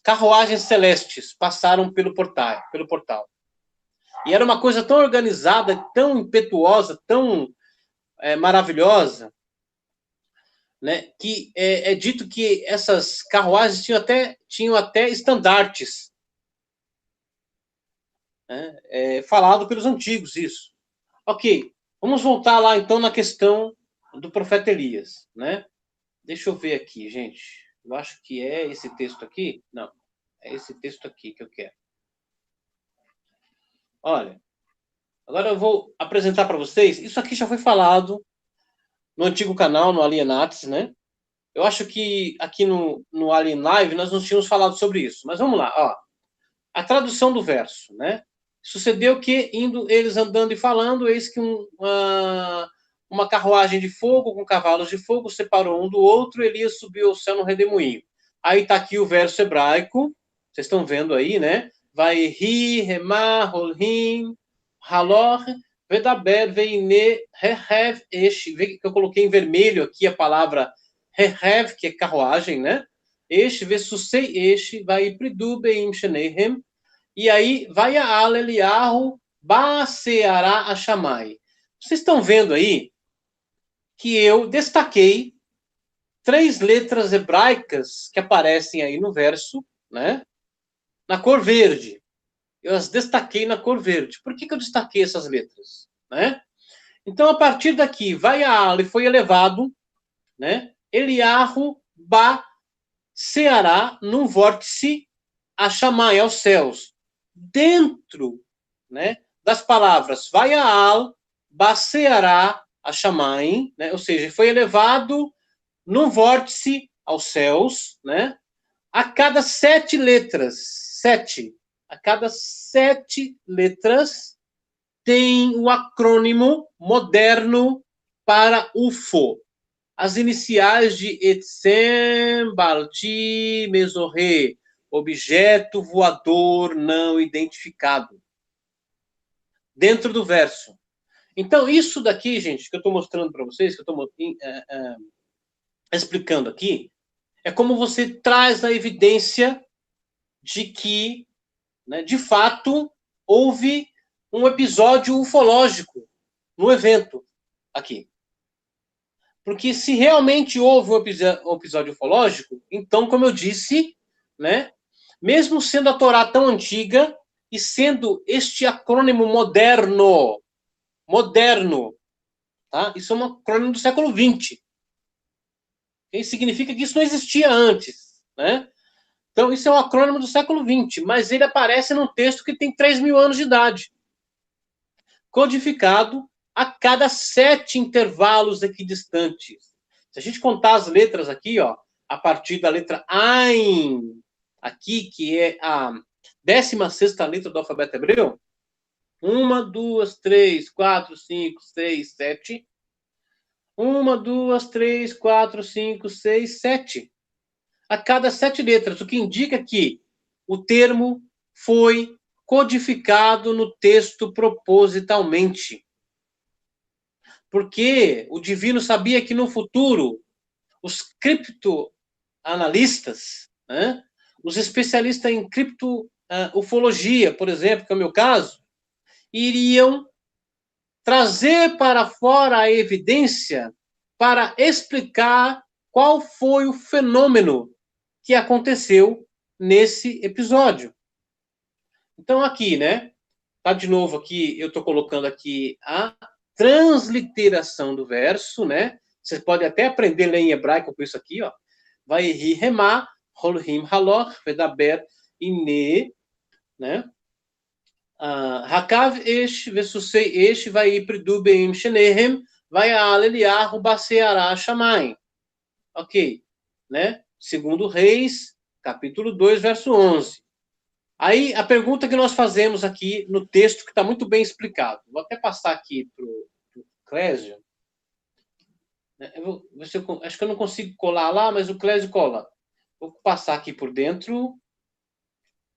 carruagens celestes passaram pelo portal. E era uma coisa tão organizada, tão impetuosa, tão maravilhosa, né, que é dito que essas carruagens tinham até estandartes. Né, falado pelos antigos isso. Ok, vamos voltar lá então na questão do profeta Elias. Né? Deixa eu ver aqui, gente. Eu acho que é esse texto aqui. Não, é esse texto aqui que eu quero. Olha, agora eu vou apresentar para vocês. Isso aqui já foi falado no antigo canal, no Alienates, né? Eu acho que aqui no Alien Live nós não tínhamos falado sobre isso. Mas vamos lá, ó. A tradução do verso, né? Sucedeu que, indo eles andando e falando, eis que uma carruagem de fogo com cavalos de fogo separou um do outro, Elias subiu ao céu no redemoinho. Aí está aqui o verso hebraico, vocês estão vendo aí, né? Vai ri, remar, holhim, halor, vedaber, veine, rehev, esh. Vê que eu coloquei em vermelho aqui a palavra rehev, que é carruagem, né? Esh, vesusei, esh, vai pridu, beim, shenehem. E aí, vai a ala Eliyahu, baseará a Shammai. Vocês estão vendo aí que eu destaquei 3 letras hebraicas que aparecem aí no verso, né? Na cor verde. Eu as destaquei na cor verde. Por que eu destaquei essas letras? Né? Então, a partir daqui, vai a ala e foi elevado, né? Eliyahu, baseará, num vórtice, a Shammai, aos céus. Dentro, né, das palavras vai a al, baseará a Shammai, né, ou seja, foi elevado num vórtice aos céus, né, a cada 7 letras, a cada 7 letras tem o acrônimo moderno para UFO. As iniciais de Etzem, Balti, Mesorre, objeto voador não identificado. Dentro do verso. Então, isso daqui, gente, que eu estou mostrando para vocês, que eu estou explicando aqui, é como você traz a evidência de que, né, de fato, houve um episódio ufológico no evento aqui. Porque se realmente houve um episódio ufológico, então, como eu disse, né, mesmo sendo a Torá tão antiga e sendo este acrônimo moderno, tá? Isso é um acrônimo do século XX. Isso significa que isso não existia antes, né? Então, isso é um acrônimo do século XX, mas ele aparece num texto que tem 3.000 anos de idade. Codificado a cada 7 intervalos equidistantes. Se a gente contar as letras aqui, ó, a partir da letra Ain, aqui, que é a 16ª letra do alfabeto hebreu, 1, 2, 3, 4, 5, 6, 7. 1, 2, 3, 4, 5, 6, 7. A cada 7 letras, o que indica que o termo foi codificado no texto propositalmente. Porque o divino sabia que no futuro os criptoanalistas, né, os especialistas em criptoufologia, por exemplo, que é o meu caso, iriam trazer para fora a evidência para explicar qual foi o fenômeno que aconteceu nesse episódio. Então aqui, né? Tá de novo aqui, eu estou colocando aqui a transliteração do verso, né? Vocês podem até aprender a ler em hebraico com isso aqui, ó. Vai ri remá, holhim haloch, vedaber ine, né? Hakav esh, vesusei esh, vai ipridu beim shenehem, vai aleliarro baseará shamayim. Ok, né? Segundo Reis, capítulo 2, verso 11. Aí, a pergunta que nós fazemos aqui no texto, que está muito bem explicado. Vou até passar aqui para o Clésio. Acho que eu não consigo colar lá, mas o Clésio cola. Vou passar aqui por dentro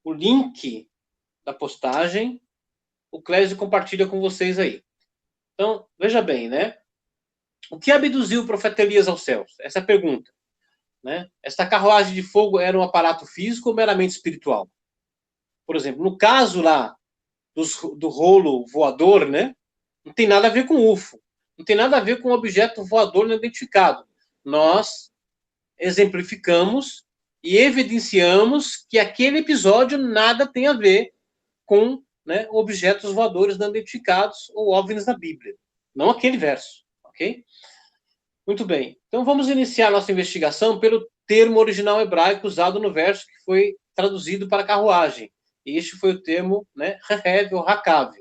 o link da postagem. O Clésio compartilha com vocês aí. Então, veja bem, né? O que abduziu o profeta Elias aos céus? Essa é a pergunta. Né? Esta carruagem de fogo era um aparato físico ou meramente espiritual? Por exemplo, no caso lá do rolo voador, né? Não tem nada a ver com UFO. Não tem nada a ver com objeto voador não identificado. Nós exemplificamos e evidenciamos que aquele episódio nada tem a ver com, né, objetos voadores não identificados ou OVNIs da Bíblia. Não aquele verso, ok? Muito bem. Então vamos iniciar nossa investigação pelo termo original hebraico usado no verso que foi traduzido para carruagem. E este foi o termo, né, Rehev ou Hakav.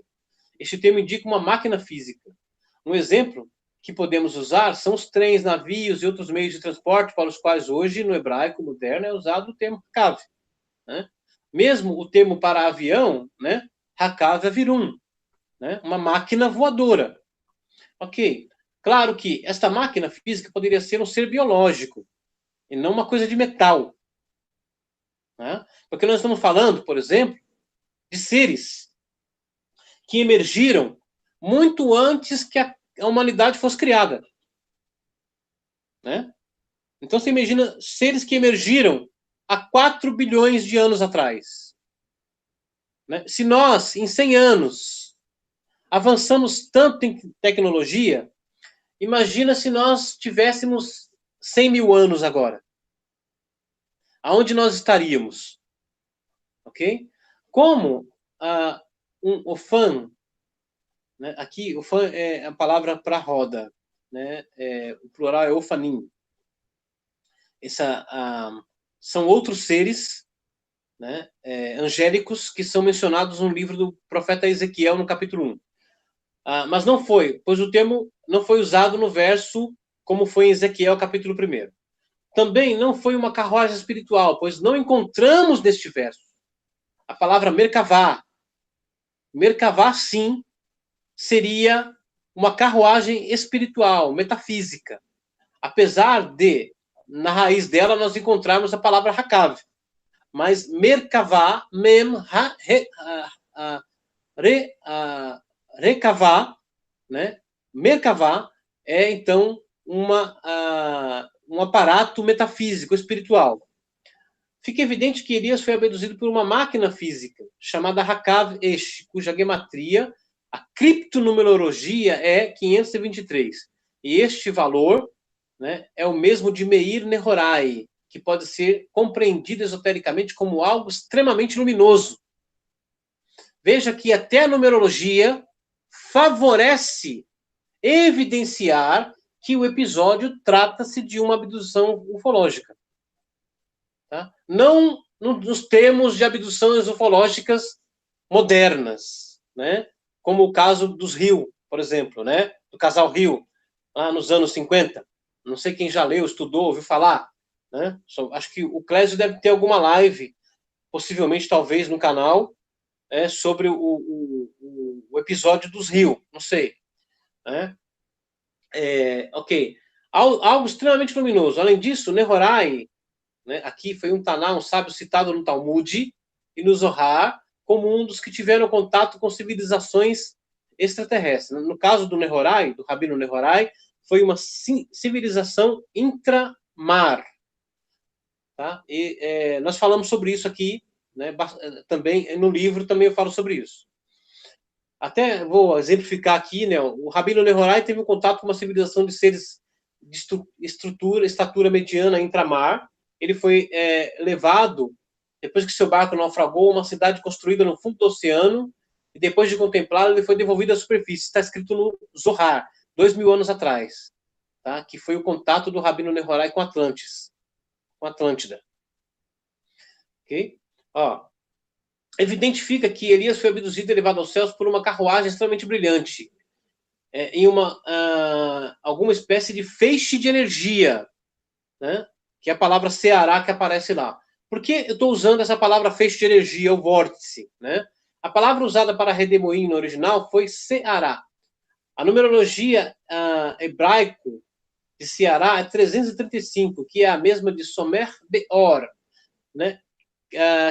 Este termo indica uma máquina física. Um exemplo que podemos usar são os trens, navios e outros meios de transporte para os quais hoje, no hebraico moderno, é usado o termo Hakav. Né? Mesmo o termo para avião, né, Hakav é virum, né, uma máquina voadora. Ok. Claro que esta máquina física poderia ser um ser biológico e não uma coisa de metal. Né? Porque nós estamos falando, por exemplo, de seres que emergiram muito antes que a humanidade fosse criada. Né? Então você imagina seres que emergiram há 4 bilhões de anos atrás. Né? Se nós, em 100 anos, avançamos tanto em tecnologia, imagina se nós tivéssemos 100 mil anos agora. Aonde nós estaríamos? Ok? Como um ofan, né? Aqui, ofan é a palavra para roda, né? O plural é ofanim. São outros seres, né? Angélicos que são mencionados no livro do profeta Ezequiel, no capítulo 1. Mas não foi, pois o termo não foi usado no verso como foi em Ezequiel, capítulo 1. Também não foi uma carruagem espiritual, pois não encontramos neste verso a palavra Merkavá. Merkavá, sim, seria uma carruagem espiritual, metafísica. Apesar de, na raiz dela, nós encontrarmos a palavra Hakav. Mas Merkavá, Mem, ha, re, Rekavá, né? Merkavá é, então, um aparato metafísico, espiritual. Fica evidente que Elias foi abduzido por uma máquina física, chamada Hakav-Esh, cuja gematria, a criptonumerologia, é 523. E este valor, né, é o mesmo de Meir Nehorai, que pode ser compreendido esotericamente como algo extremamente luminoso. Veja que até a numerologia favorece evidenciar que o episódio trata-se de uma abdução ufológica. Tá? Não nos termos de abduções ufológicas modernas, né? Como o caso dos Hill, por exemplo, né? Do casal Hill, lá nos anos 50. Não sei quem já leu, estudou, ouviu falar. Né? Acho que o Clésio deve ter alguma live, possivelmente, talvez, no canal, sobre o episódio dos Hill, não sei. Né? Ok. Algo extremamente luminoso. Além disso, Nehorai, né, aqui foi um Taná, um sábio citado no Talmud e no Zohar, como um dos que tiveram contato com civilizações extraterrestres. No caso do Nehorai, do Rabino Nehorai, foi uma civilização intramar. Tá? E nós falamos sobre isso aqui, né, também no livro também eu falo sobre isso. Até vou exemplificar aqui, né, o Rabino Nehorai teve um contato com uma civilização de seres de estatura mediana intramar. Ele foi levado, depois que seu barco naufragou, a uma cidade construída no fundo do oceano, e depois de contemplá-lo, ele foi devolvido à superfície. Está escrito no Zohar, 2000 anos atrás, tá? Que foi o contato do Rabino Nehorai com Atlantis, com Atlântida. Ok? Ó, evidentifica que Elias foi abduzido e levado aos céus por uma carruagem extremamente brilhante, em alguma espécie de feixe de energia, né? Que é a palavra Seará que aparece lá. Por que eu estou usando essa palavra feixe de energia, o vórtice? Né? A palavra usada para redemoinho no original foi Seará. A numerologia hebraico de Seará é 335, que é a mesma de Somer Beor, né?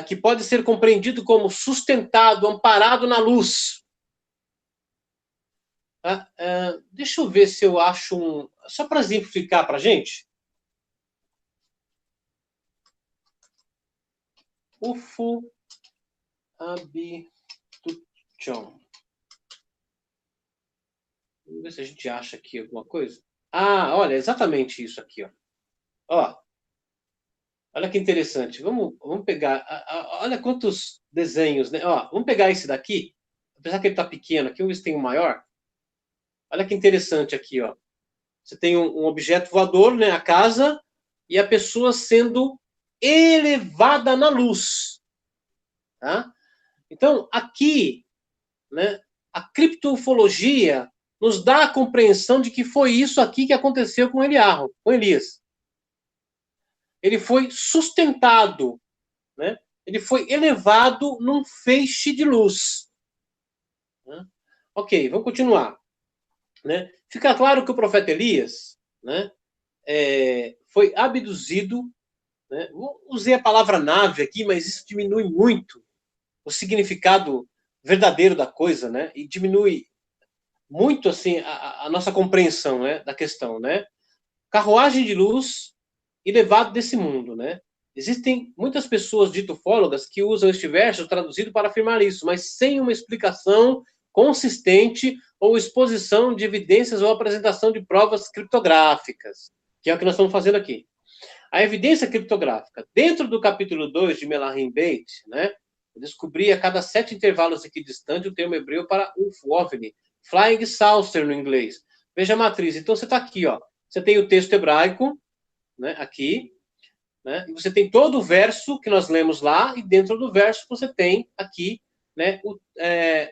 Que pode ser compreendido como sustentado, amparado na luz. Deixa eu ver se eu acho só para exemplificar para a gente. Ufu Abituchon. Vamos ver se a gente acha aqui alguma coisa. Olha, exatamente isso aqui, ó. Olha que interessante. Vamos pegar. Olha quantos desenhos, né? Vamos pegar esse daqui. Apesar que ele está pequeno aqui, vamos ver se tem um maior. Olha que interessante aqui, ó. Você tem um objeto voador, né? A casa, e a pessoa sendo elevada na luz. Tá? Então, aqui, né, a criptoufologia nos dá a compreensão de que foi isso aqui que aconteceu com Elias. Ele foi sustentado, né? Ele foi elevado num feixe de luz. Né? Ok, vamos continuar. Né? Fica claro que o profeta Elias, né, foi abduzido. Né? Usei a palavra nave aqui, mas isso diminui muito o significado verdadeiro da coisa, né? E diminui muito assim a nossa compreensão, né, da questão, né? Carruagem de luz e levado desse mundo, né? Existem muitas pessoas ditufólogas que usam este verso traduzido para afirmar isso, mas sem uma explicação consistente ou exposição de evidências ou apresentação de provas criptográficas, que é o que nós estamos fazendo aqui. A evidência criptográfica. Dentro do capítulo 2 de Melahim Beit, né, eu descobri a cada 7 intervalos equidistante o termo hebreu para OVNI, Flying Saucer no inglês. Veja a matriz. Então você está aqui, ó. Você tem o texto hebraico, né, aqui, né, e você tem todo o verso que nós lemos lá, e dentro do verso você tem aqui, né,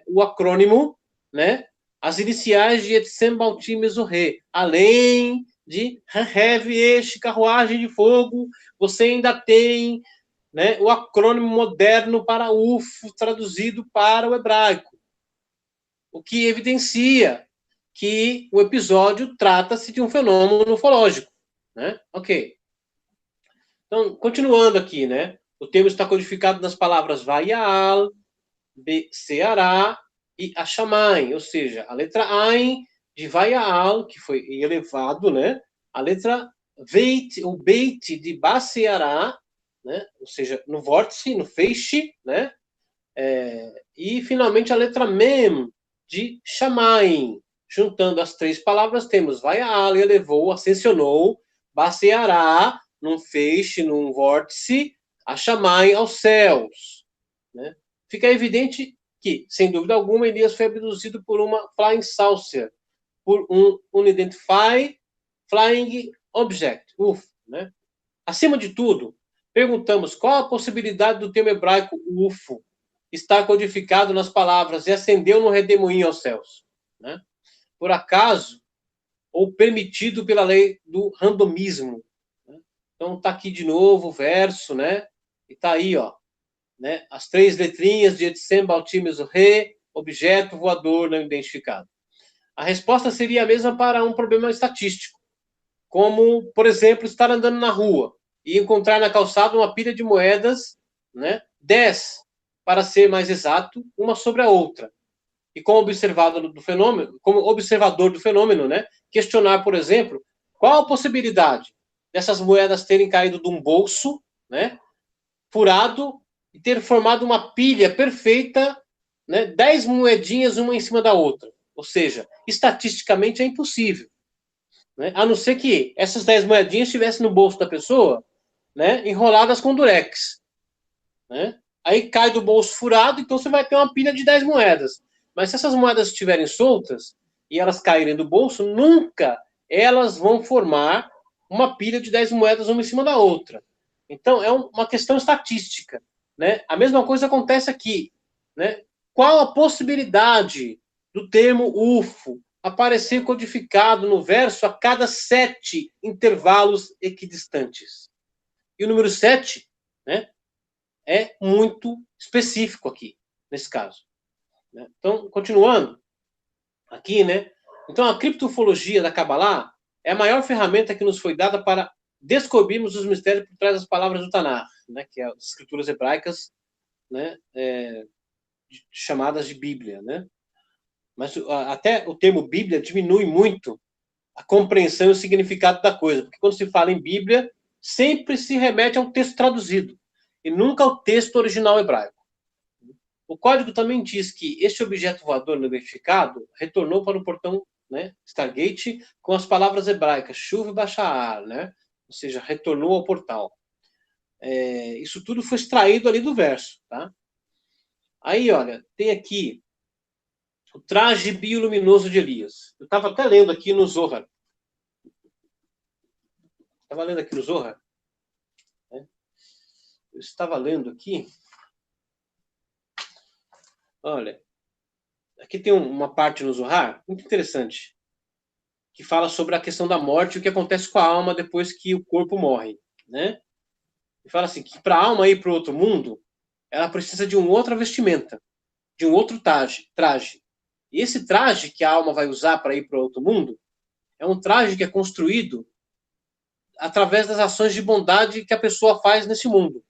o acrônimo, né, as iniciais de Etsem Baltim Mesorre, além de Hev carruagem de fogo, você ainda tem, né, o acrônimo moderno para UFO, traduzido para o hebraico. o que evidencia que o episódio trata-se de um fenômeno ufológico, né? Ok. Então, continuando aqui, né? O termo está codificado nas palavras Vaial, Be'Seará e Ashamai, ou seja, a letra Ain de Vaial, que foi elevado, né? A letra Veit, o Beit de Baseará, né? Ou seja, no vórtice, no feixe, né? E, finalmente, a letra Mem de Shamaim. Juntando as três palavras, temos Vaial, elevou, ascensionou, Baseará, num feixe, num vórtice, a Shamaim aos céus, né? Fica evidente que, sem dúvida alguma, Elias foi abduzido por uma flying saucer, por um Unidentified Flying Object, UFO, né? Acima de tudo, perguntamos qual a possibilidade do termo hebraico UFO estar codificado nas palavras e ascendeu no redemoinho aos céus, né? Por acaso, ou permitido pela lei do randomismo, né? Então, está aqui de novo o verso, né? E está aí, ó, né? As três letrinhas de Etsem, Baltimes, Re, objeto voador não identificado. A resposta seria a mesma para um problema estatístico, como, por exemplo, estar andando na rua e encontrar na calçada uma pilha de moedas, né? 10, para ser mais exato, uma sobre a outra. E como observador do fenômeno, né? Questionar, por exemplo, qual a possibilidade dessas moedas terem caído de um bolso, né? Furado e ter formado uma pilha perfeita, né? 10 moedinhas uma em cima da outra. Ou seja, estatisticamente é impossível, né? A não ser que essas 10 moedinhas estivessem no bolso da pessoa, né? Enroladas com durex, né? Aí cai do bolso furado, então você vai ter uma pilha de 10 moedas. Mas se essas moedas estiverem soltas e elas caírem do bolso, nunca elas vão formar uma pilha de 10 moedas uma em cima da outra. Então, é uma questão estatística, né? A mesma coisa acontece aqui, né? Qual a possibilidade do termo UFO aparecer codificado no verso a cada 7 intervalos equidistantes? E o número 7, né, é muito específico aqui, nesse caso. Então, continuando aqui, né? Então, a criptofologia da Kabbalah é a maior ferramenta que nos foi dada para descobrirmos os mistérios por trás das palavras do Tanakh, né? Que é as escrituras hebraicas, né? Chamadas de Bíblia, né? Mas até o termo Bíblia diminui muito a compreensão e o significado da coisa, porque quando se fala em Bíblia, sempre se remete a um texto traduzido, e nunca ao texto original hebraico. O código também diz que este objeto voador não identificado retornou para o portão, né, Stargate, com as palavras hebraicas, Shuv Bashar, né? Ou seja, retornou ao portal. Isso tudo foi extraído ali do verso, tá? Aí, olha, tem aqui o traje bioluminoso de Elias. Eu estava até lendo aqui no Zohar. Estava lendo aqui no Zohar. Né? Eu estava lendo aqui. Olha, aqui tem uma parte no Zohar muito interessante, que fala sobre a questão da morte e o que acontece com a alma depois que o corpo morre, né? E fala assim, que para a alma ir para o outro mundo, ela precisa de uma outra vestimenta, de um outro traje. E esse traje que a alma vai usar para ir para o outro mundo é um traje que é construído através das ações de bondade que a pessoa faz nesse mundo.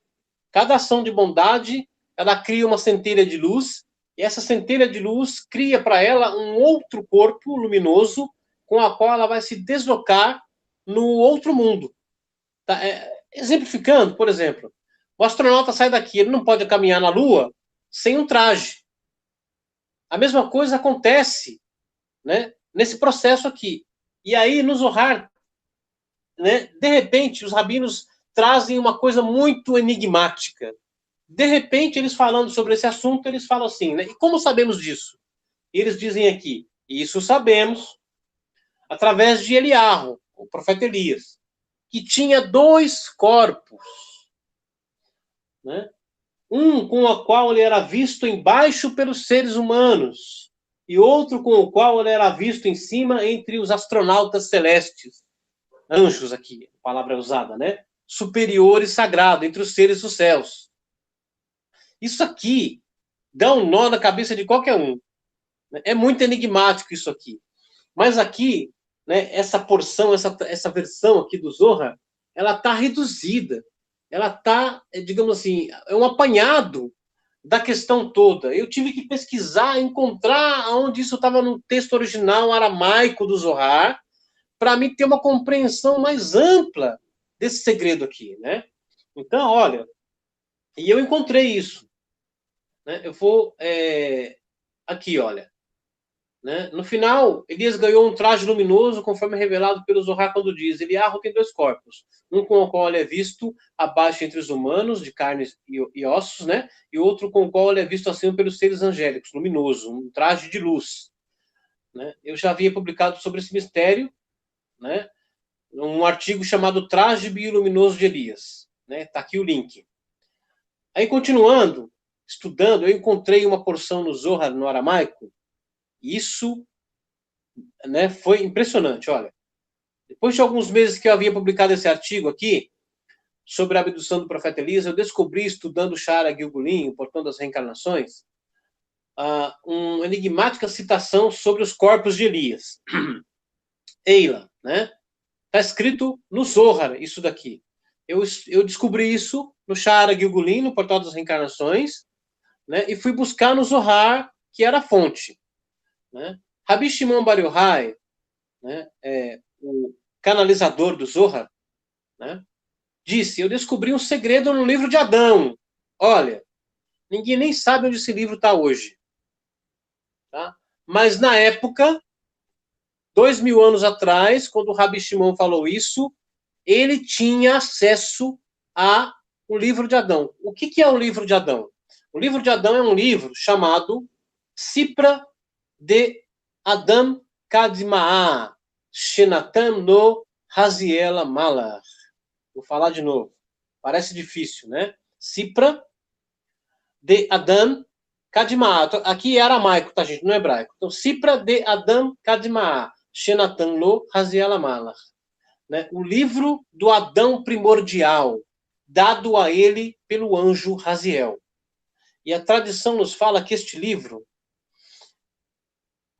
Cada ação de bondade, ela cria uma centelha de luz, e essa centelha de luz cria para ela um outro corpo luminoso com a qual ela vai se deslocar no outro mundo. Tá? Exemplificando, por exemplo, o astronauta sai daqui, ele não pode caminhar na Lua sem um traje. A mesma coisa acontece, né, nesse processo aqui. E aí, no Zohar, né, de repente, os rabinos trazem uma coisa muito enigmática. De repente, eles falando sobre esse assunto, eles falam assim, né? E como sabemos disso? Eles dizem aqui, isso sabemos através de Eliarro, o profeta Elias, que tinha 2 corpos, né? Um com o qual ele era visto embaixo pelos seres humanos, e outro com o qual ele era visto em cima entre os astronautas celestes. Anjos aqui, a palavra é usada, né? Superior e sagrado, entre os seres dos céus. Isso aqui dá um nó na cabeça de qualquer um. É muito enigmático isso aqui. Mas aqui, né, essa porção, essa versão aqui do Zohar, ela está reduzida. Ela está, digamos assim, é um apanhado da questão toda. Eu tive que pesquisar, encontrar onde isso estava no texto original aramaico do Zohar, para mim ter uma compreensão mais ampla desse segredo aqui, né? Então, olha, e eu encontrei isso, né? Eu vou aqui, olha, né? No final, Elias ganhou um traje luminoso, conforme revelado pelo Zohar quando diz: Eliarro tem 2 corpos, um com o qual ele é visto abaixo entre os humanos, de carnes e ossos, né? E outro com o qual ele é visto acima pelos seres angélicos, luminoso, um traje de luz. Né? Eu já havia publicado sobre esse mistério, né? Um artigo chamado Traje Bioluminoso de Elias. Né? Tá aqui o link. Aí, continuando, estudando, eu encontrei uma porção no Zohar, no aramaico. Isso, né, foi impressionante, olha. Depois de alguns meses que eu havia publicado esse artigo aqui, sobre a abdução do profeta Elias, eu descobri, estudando Shara Gilgulim, o Portão das Reencarnações, uma enigmática citação sobre os corpos de Elias. Eila, né? Está escrito no Zohar, isso daqui. Eu descobri isso no Shara Gilgulim, no Portal das Reencarnações, né? E fui buscar no Zohar, que era a fonte. Né? Rabi Shimon Bar Yochai, né, o canalizador do Zohar, né, disse: eu descobri um segredo no livro de Adão. Olha, ninguém nem sabe onde esse livro está hoje. Tá? Mas na época, 2000 anos atrás, quando o Rabi Shimon falou isso, ele tinha acesso a o livro de Adão. O que é o livro de Adão? O livro de Adão é um livro chamado Sipra de Adam Kadma'a Shenatan no Raziel Malach. Vou falar de novo. Parece difícil, né? Sipra de Adam Kadma'a. Aqui é aramaico, tá, gente? Não é hebraico. Então, Sipra de Adam Kadma'a Shenatan no Raziel Malach. Né? O livro do Adão primordial, dado a ele pelo anjo Raziel. E a tradição nos fala que este livro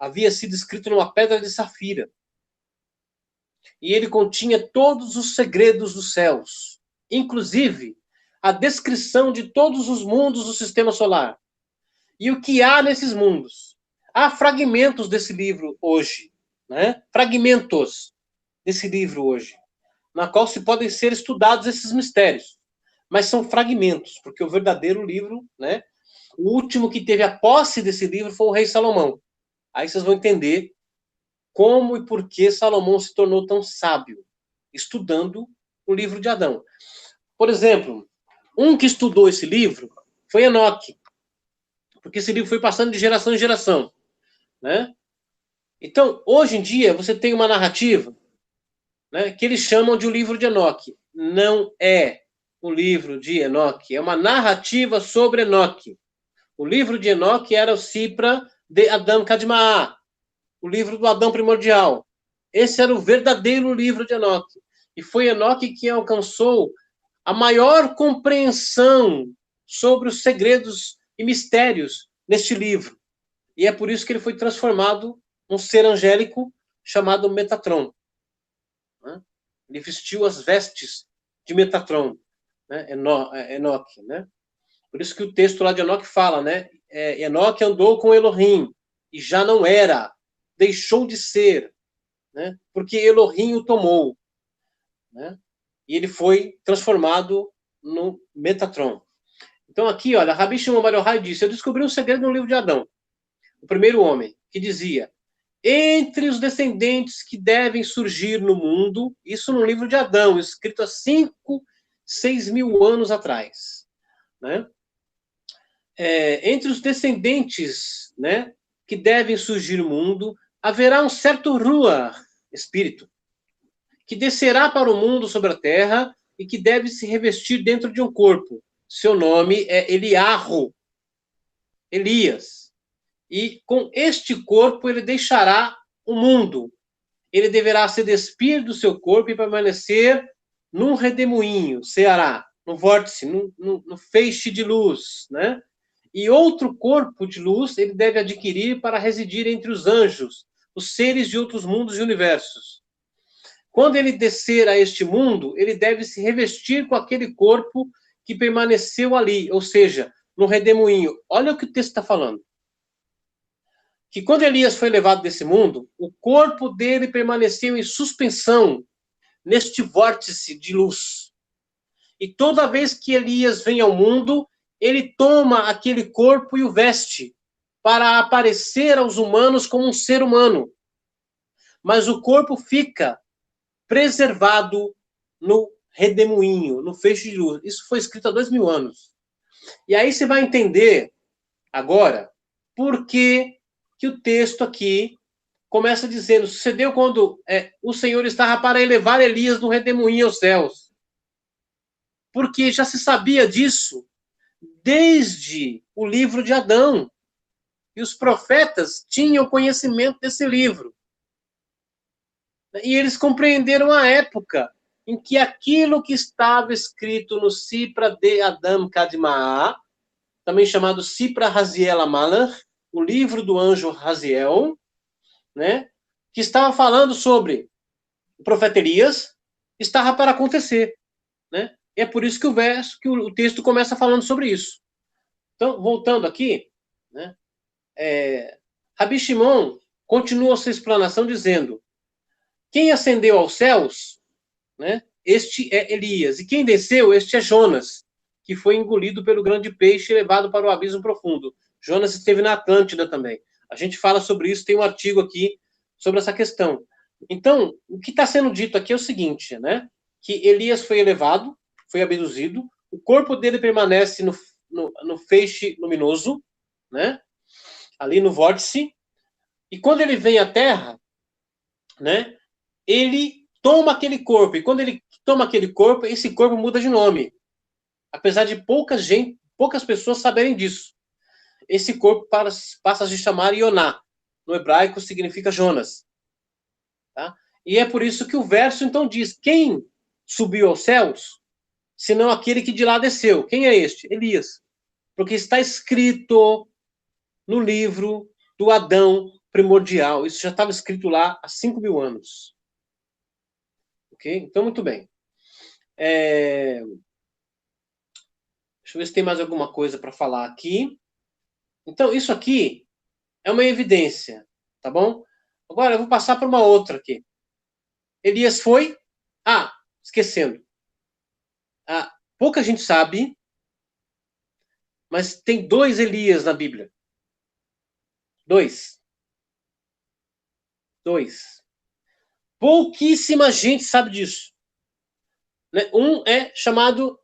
havia sido escrito numa pedra de safira. E ele continha todos os segredos dos céus, inclusive a descrição de todos os mundos do sistema solar. E o que há nesses mundos? Há fragmentos desse livro hoje, né? Fragmentos desse livro hoje, na qual se podem ser estudados esses mistérios. Mas são fragmentos, porque o verdadeiro livro, né? O último que teve a posse desse livro foi o rei Salomão. Aí vocês vão entender como e por que Salomão se tornou tão sábio, estudando o livro de Adão. Por exemplo, um que estudou esse livro foi Enoque, porque esse livro foi passando de geração em geração. Né? Então, hoje em dia, você tem uma narrativa, né, que eles chamam de o livro de Enoque. Não é o livro de Enoque, é uma narrativa sobre Enoque. O livro de Enoque era o Sipra de Adam Kadma'a, o livro do Adão primordial. Esse era o verdadeiro livro de Enoque. E foi Enoque que alcançou a maior compreensão sobre os segredos e mistérios neste livro. E é por isso que ele foi transformado num ser angélico chamado Metatron. Ele vestiu as vestes de Metatron, né? Enoque, né? Por isso que o texto lá de Enoque fala, né? Enoque andou com Elohim e já não era, deixou de ser, né? Porque Elohim o tomou, né? E ele foi transformado no Metatron. Então aqui, olha, Rabi Shimon Bar Yochai disse: eu descobri um segredo no livro de Adão, o primeiro homem, que dizia: entre os descendentes que devem surgir no mundo, isso no livro de Adão, escrito há 6 mil anos atrás, né? Entre os descendentes, né, que devem surgir no mundo, haverá um certo Ruach, espírito, que descerá para o mundo sobre a terra e que deve se revestir dentro de um corpo. Seu nome é Eliarro, Elias. E com este corpo ele deixará o mundo. Ele deverá se despir do seu corpo e permanecer num redemoinho, Ceará, no vórtice, no feixe de luz, né? e outro corpo de luz ele deve adquirir para residir entre os anjos, os seres de outros mundos e universos. Quando ele descer a este mundo, ele deve se revestir com aquele corpo que permaneceu ali, ou seja, no redemoinho. Olha o que o texto está falando. Que quando Elias foi levado desse mundo, o corpo dele permaneceu em suspensão neste vórtice de luz. E toda vez que Elias vem ao mundo, ele toma aquele corpo e o veste para aparecer aos humanos como um ser humano. Mas o corpo fica preservado no redemoinho, no feixe de luz. Isso foi escrito há 2000 anos. E aí você vai entender agora por que o texto aqui começa dizendo: sucedeu quando o Senhor estava para elevar Elias no redemoinho aos céus. Porque já se sabia disso desde o livro de Adão. E os profetas tinham conhecimento desse livro. E eles compreenderam a época em que aquilo que estava escrito no Sipra de Adam Kadma'a, também chamado Sipra Raziel Amalach, o livro do anjo Raziel, né, que estava falando sobre o profeta Elias, estava para acontecer. Né? E é por isso que o texto começa falando sobre isso. Então, voltando aqui, né, Rabi Shimon continua sua explanação dizendo: quem ascendeu aos céus, né, este é Elias, e quem desceu, este é Jonas, que foi engolido pelo grande peixe e levado para o abismo profundo. Jonas esteve na Atlântida também. A gente fala sobre isso, tem um artigo aqui sobre essa questão. Então, o que está sendo dito aqui é o seguinte, né, que Elias foi elevado, foi abduzido, o corpo dele permanece no feixe luminoso, né, ali no vórtice, e quando ele vem à Terra, né, ele toma aquele corpo, e quando ele toma aquele corpo, esse corpo muda de nome. Apesar de poucas pessoas saberem disso. Esse corpo passa a se chamar Yoná. No hebraico significa Jonas. Tá? E é por isso que o verso então diz: quem subiu aos céus, senão aquele que de lá desceu? Quem é este? Elias. Porque está escrito no livro do Adão primordial. Isso já estava escrito lá há 5.000 anos. Ok? Então, muito bem. Deixa eu ver se tem mais alguma coisa para falar aqui. Então, isso aqui é uma evidência, tá bom? Agora, eu vou passar para uma outra aqui. Elias foi... esquecendo. Pouca gente sabe, mas tem 2 Elias na Bíblia. 2. Pouquíssima gente sabe disso. Um é chamado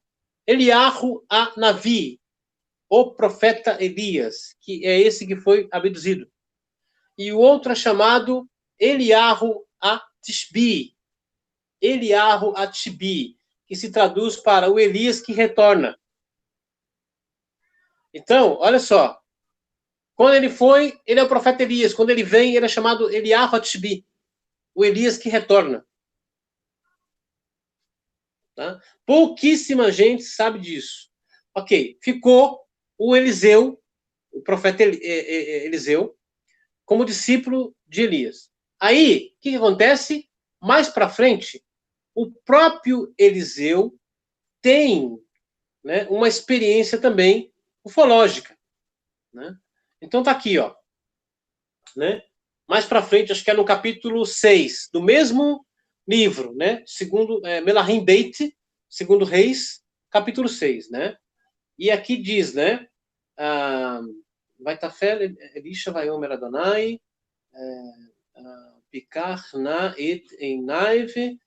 Eliahu a-Navi, o profeta Elias, que é esse que foi abduzido. E o outro é chamado Eliahu a-Tishbi. Eliahu a-Tishbi, que se traduz para o Elias que retorna. Então, olha só. Quando ele foi, ele é o profeta Elias. Quando ele vem, ele é chamado Eliahu a-Tishbi, o Elias que retorna. Tá? Pouquíssima gente sabe disso. Ok, ficou o Eliseu, o profeta Eliseu, como discípulo de Elias. Aí, o que acontece? Mais para frente, o próprio Eliseu tem, né, uma experiência também ufológica. Né? Então tá aqui, ó. Né? Mais para frente, acho que é no capítulo 6, do mesmo livro, né? Segundo Melahim Beit, segundo Reis, capítulo 6, né? E aqui diz, né? Vai Tafel, Elisha vai Omer Adonai, Pikar na et enaive,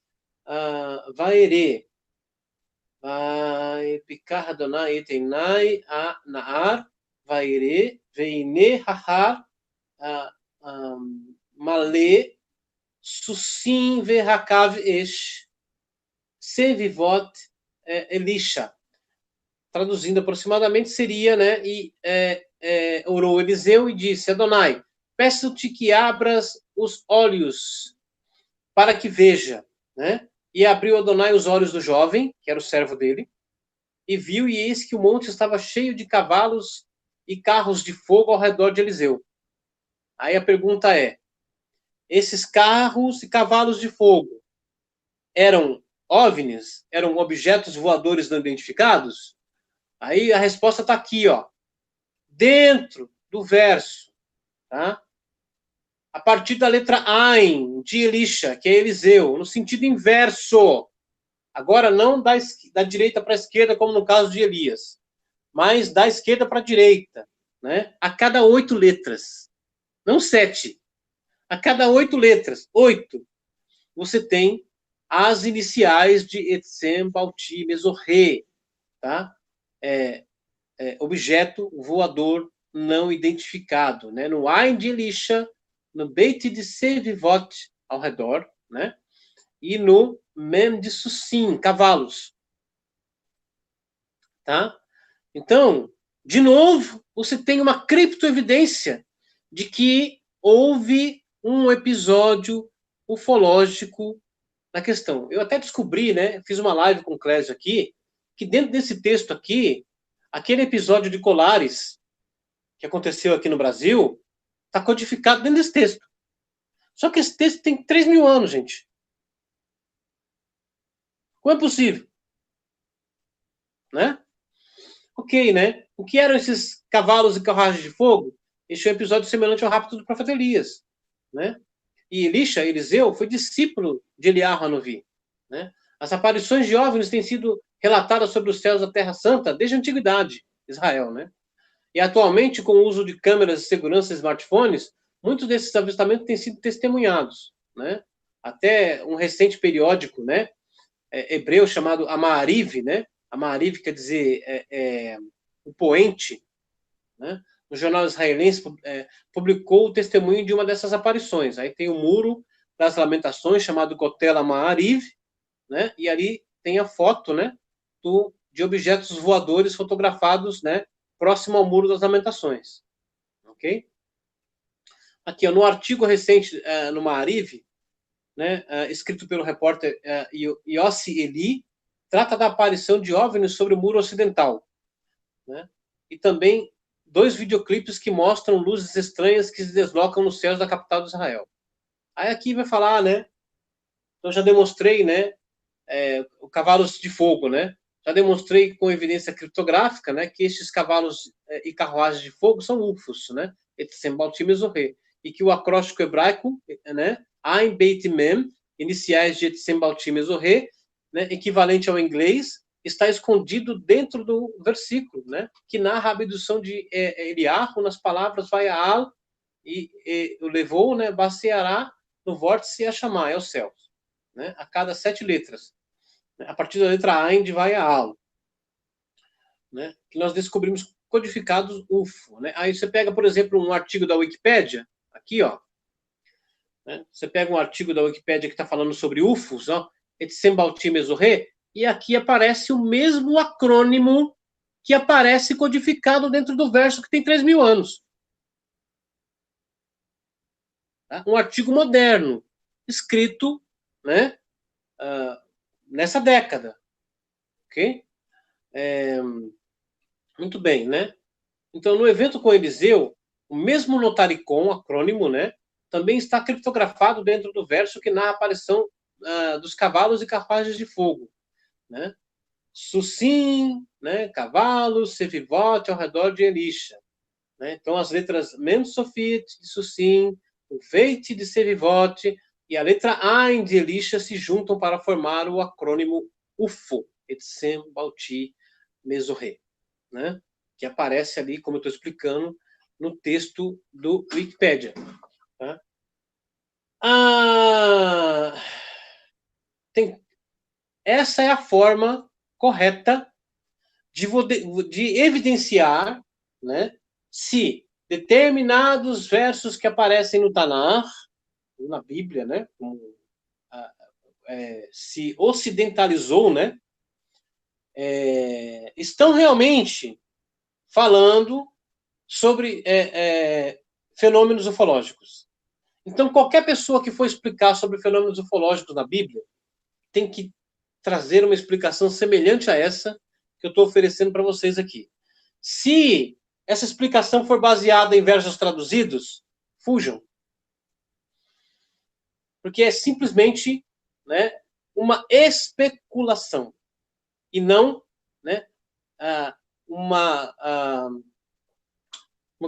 Vaere, vai Pikar Adonai et enai a naar, Vaere, Veine hahar, Malé, Sussim Verhakav Esh, Sevivot Elisha. Traduzindo aproximadamente seria, né? E orou Eliseu e disse: Adonai, peço-te que abras os olhos para que veja, né? E abriu Adonai os olhos do jovem, que era o servo dele, e viu, e eis que o monte estava cheio de cavalos e carros de fogo ao redor de Eliseu. Aí a pergunta é, esses carros e cavalos de fogo eram OVNIs? Eram objetos voadores não identificados? Aí a resposta está aqui, ó, dentro do verso, tá? A partir da letra Ain, de Elisha, que é Eliseu, no sentido inverso. Agora não da direita para a esquerda, como no caso de Elias, mas da esquerda para a direita, né? A cada 8 letras, não 7. A cada 8 letras, 8, você tem as iniciais de Etsem, Balti, Mesorre, tá? Objeto voador não identificado, né? No Ain de Elisha, no Beit de Sevivot, ao redor, né? E no Mem de Sussim, cavalos. Tá? Então, de novo, você tem uma criptoevidência de que houve um episódio ufológico na questão. Eu até descobri, né? Fiz uma live com o Clésio aqui, que dentro desse texto aqui, aquele episódio de Colares que aconteceu aqui no Brasil, está codificado dentro desse texto. Só que esse texto tem 3.000 anos, gente. Como é possível? Né? Ok, né? O que eram esses cavalos e carruagens de fogo? Este é um episódio semelhante ao rapto do profeta Elias, né? E Elisha, Eliseu, foi discípulo de Eliarro Hanovi, né? As aparições de OVNIs têm sido relatadas sobre os céus da Terra Santa desde a antiguidade, Israel, né? E atualmente, com o uso de câmeras de segurança e smartphones, muitos desses avistamentos têm sido testemunhados, né? Até um recente periódico, né? Hebreu chamado Amariv, né? Amariv quer dizer o poente, né? No jornal israelense publicou o testemunho de uma dessas aparições. Aí tem o muro das lamentações chamado Kotel Amariv, né? E ali tem a foto, né? De objetos voadores fotografados, né? Próximo ao muro das lamentações, ok? Aqui, ó, no artigo recente no Maariv, né? Escrito pelo repórter Yossi Eli, trata da aparição de OVNIs sobre o muro ocidental, né? E também 2 videoclipes que mostram luzes estranhas que se deslocam nos céus da capital de Israel. Aí aqui vai falar, né? Eu já demonstrei, né? O cavalos de fogo, né? Já demonstrei com evidência criptográfica, né? Que estes cavalos e carruagens de fogo são UFOs, né? E que o acróstico hebraico, né? Ain Beit Mem, iniciais de Etzem Baltim Mesorre, né? Equivalente ao inglês, está escondido dentro do versículo, né? Que narra a abdução de Eliarro nas palavras Vaial e o levou, né? Baseará no vórtice a chamar, é o céu, né? A cada 7 letras, né? A partir da letra Ain de Vaial, né? Que nós descobrimos codificados UFO, né? Aí você pega, por exemplo, um artigo da Wikipédia, aqui, ó, né? Você pega um artigo da Wikipédia que está falando sobre UFOs, ó, Etzem Baltim Mesorre, e aqui aparece o mesmo acrônimo que aparece codificado dentro do verso que tem 3.000 anos. Tá? Um artigo moderno, escrito, né, nessa década. Ok? Muito bem, né? Então, no evento com Eliseu, o mesmo notaricon, acrônimo, né, também está criptografado dentro do verso que narra a aparição dos cavalos e carruagens de fogo, né? Sussim, né, cavalos, Sevivot ao redor de Elisha, né? Então, as letras Mem Sofit de Sussim, o Veit de Sevivot e a letra Ain de Elisha se juntam para formar o acrônimo UFO, Etzem Balti Mesorre, né? Que aparece ali, como eu estou explicando, no texto do Wikipedia. Tá? Essa é a forma correta de evidenciar, né, se determinados versos que aparecem no Tanakh, na Bíblia, né, como, se ocidentalizou, né, estão realmente falando sobre fenômenos ufológicos. Então, qualquer pessoa que for explicar sobre fenômenos ufológicos na Bíblia tem que trazer uma explicação semelhante a essa que eu estou oferecendo para vocês aqui. Se essa explicação for baseada em versos traduzidos, fujam. Porque é simplesmente, né, uma especulação e não, né, como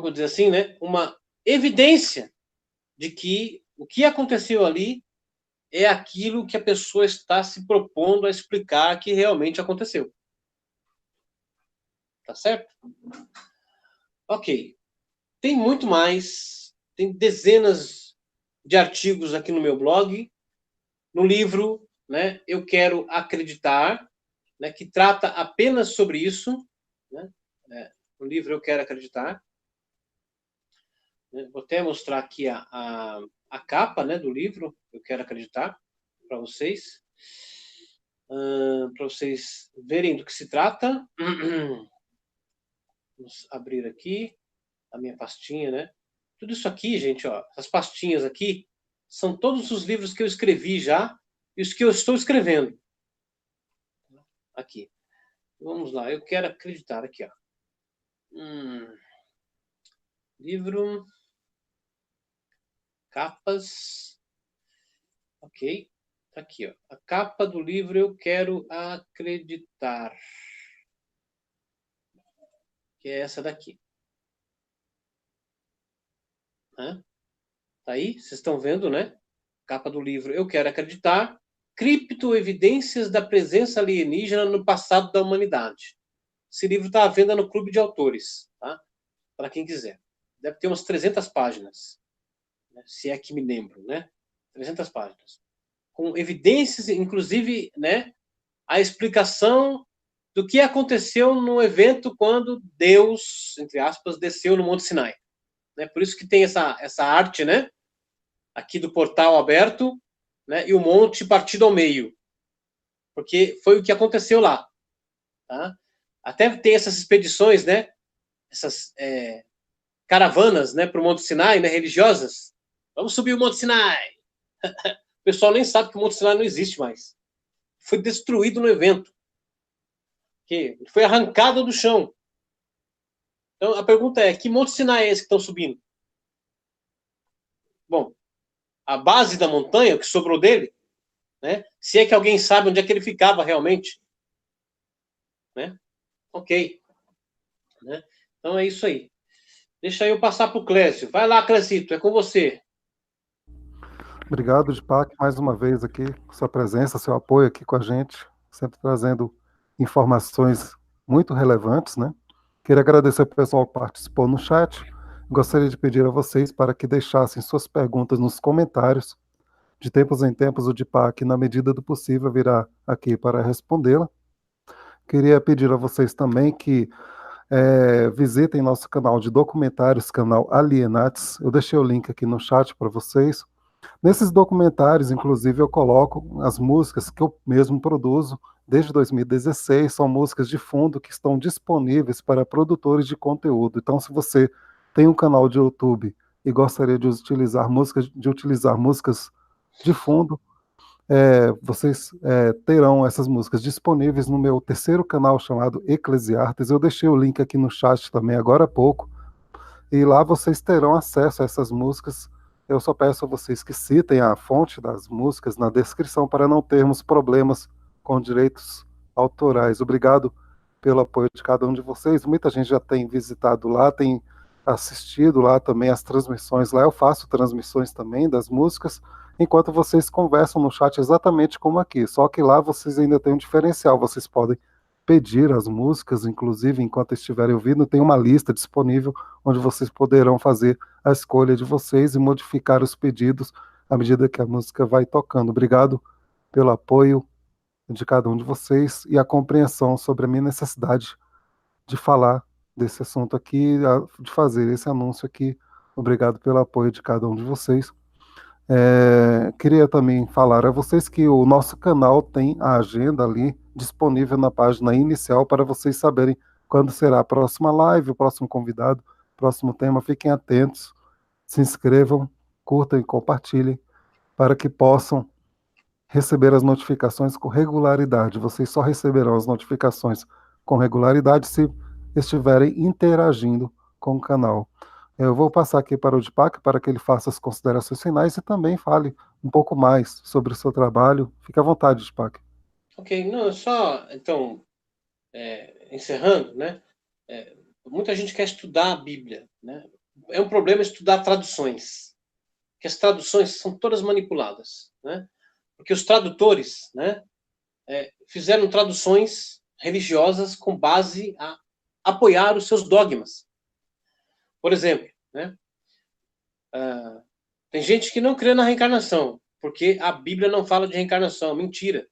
eu dizer assim, né, uma evidência de que o que aconteceu ali é aquilo que a pessoa está se propondo a explicar que realmente aconteceu. Tá certo? Ok. Tem muito mais, tem dezenas de artigos aqui no meu blog, no livro, né, Eu Quero Acreditar, né, que trata apenas sobre isso, né, o livro Eu Quero Acreditar. Vou até mostrar aqui a capa, né, do livro Eu Quero Acreditar, para vocês verem do que se trata. Vamos abrir aqui a minha pastinha, né? Tudo isso aqui, gente, ó, essas pastinhas aqui, são todos os livros que eu escrevi já e os que eu estou escrevendo. Aqui. Vamos lá, Eu Quero Acreditar, aqui, ó. Livro, capas, ok, tá aqui, ó, a capa do livro Eu Quero Acreditar, que é essa daqui, né? Tá aí, vocês estão vendo, né? Capa do livro Eu Quero Acreditar, Criptoevidências da Presença Alienígena no Passado da Humanidade. Esse livro está à venda no Clube de Autores, tá? Para quem quiser. Deve ter umas 300 páginas, né? Se é que me lembro, né? 300 páginas. Com evidências, inclusive, né? A explicação do que aconteceu no evento quando Deus, entre aspas, desceu no Monte Sinai. Né? Por isso que tem essa arte, né? Aqui do portal aberto, né? E o monte partido ao meio. Porque foi o que aconteceu lá. Tá? Até tem essas expedições, né? Essas caravanas, né? Para o Monte Sinai, né? Religiosas. Vamos subir o Monte Sinai. O pessoal nem sabe que o Monte Sinai não existe mais. Foi destruído no evento. Que foi arrancado do chão. Então a pergunta é: que Monte Sinai é esse que estão subindo? Bom, a base da montanha, o que sobrou dele, né? Se é que alguém sabe onde é que ele ficava realmente, né? Ok, né? Então é isso aí. Deixa eu passar para o Clécio. Vai lá, Clécito, é com você. Obrigado, Dipac, mais uma vez aqui, sua presença, seu apoio aqui com a gente, sempre trazendo informações muito relevantes, né? Queria agradecer ao pessoal que participou no chat. Gostaria de pedir a vocês para que deixassem suas perguntas nos comentários. De tempos em tempos, o Dipac, na medida do possível, virá aqui para respondê-la. Queria pedir a vocês também que visitem nosso canal de documentários, canal Alienates. Eu deixei o link aqui no chat para vocês. Nesses documentários, inclusive, eu coloco as músicas que eu mesmo produzo desde 2016, são músicas de fundo que estão disponíveis para produtores de conteúdo. Então, se você tem um canal de YouTube e gostaria de utilizar músicas de fundo, vocês terão essas músicas disponíveis no meu terceiro canal chamado Eclesiartes. Eu deixei o link aqui no chat também agora há pouco, e lá vocês terão acesso a essas músicas. Eu só peço a vocês que citem a fonte das músicas na descrição para não termos problemas com direitos autorais. Obrigado pelo apoio de cada um de vocês. Muita gente já tem visitado lá, tem assistido lá também as transmissões. Lá eu faço transmissões também das músicas, enquanto vocês conversam no chat exatamente como aqui. Só que lá vocês ainda têm um diferencial. Vocês podem pedir as músicas, inclusive enquanto estiverem ouvindo, tem uma lista disponível onde vocês poderão fazer a escolha de vocês e modificar os pedidos à medida que a música vai tocando. Obrigado pelo apoio de cada um de vocês e a compreensão sobre a minha necessidade de falar desse assunto aqui, de fazer esse anúncio aqui. Obrigado pelo apoio de cada um de vocês. Queria também falar a vocês que o nosso canal tem a agenda ali disponível na página inicial para vocês saberem quando será a próxima live, o próximo convidado, o próximo tema. Fiquem atentos, se inscrevam, curtam e compartilhem para que possam receber as notificações com regularidade. Vocês só receberão as notificações com regularidade se estiverem interagindo com o canal. Eu vou passar aqui para o Deepak para que ele faça as considerações finais e também fale um pouco mais sobre o seu trabalho. Fique à vontade, Deepak. Ok, não, só, então, encerrando, né? Muita gente quer estudar a Bíblia, né? É um problema estudar traduções, que as traduções são todas manipuladas, né? Porque os tradutores, né, fizeram traduções religiosas com base a apoiar os seus dogmas. Por exemplo, né, tem gente que não crê na reencarnação, porque a Bíblia não fala de reencarnação. Mentira.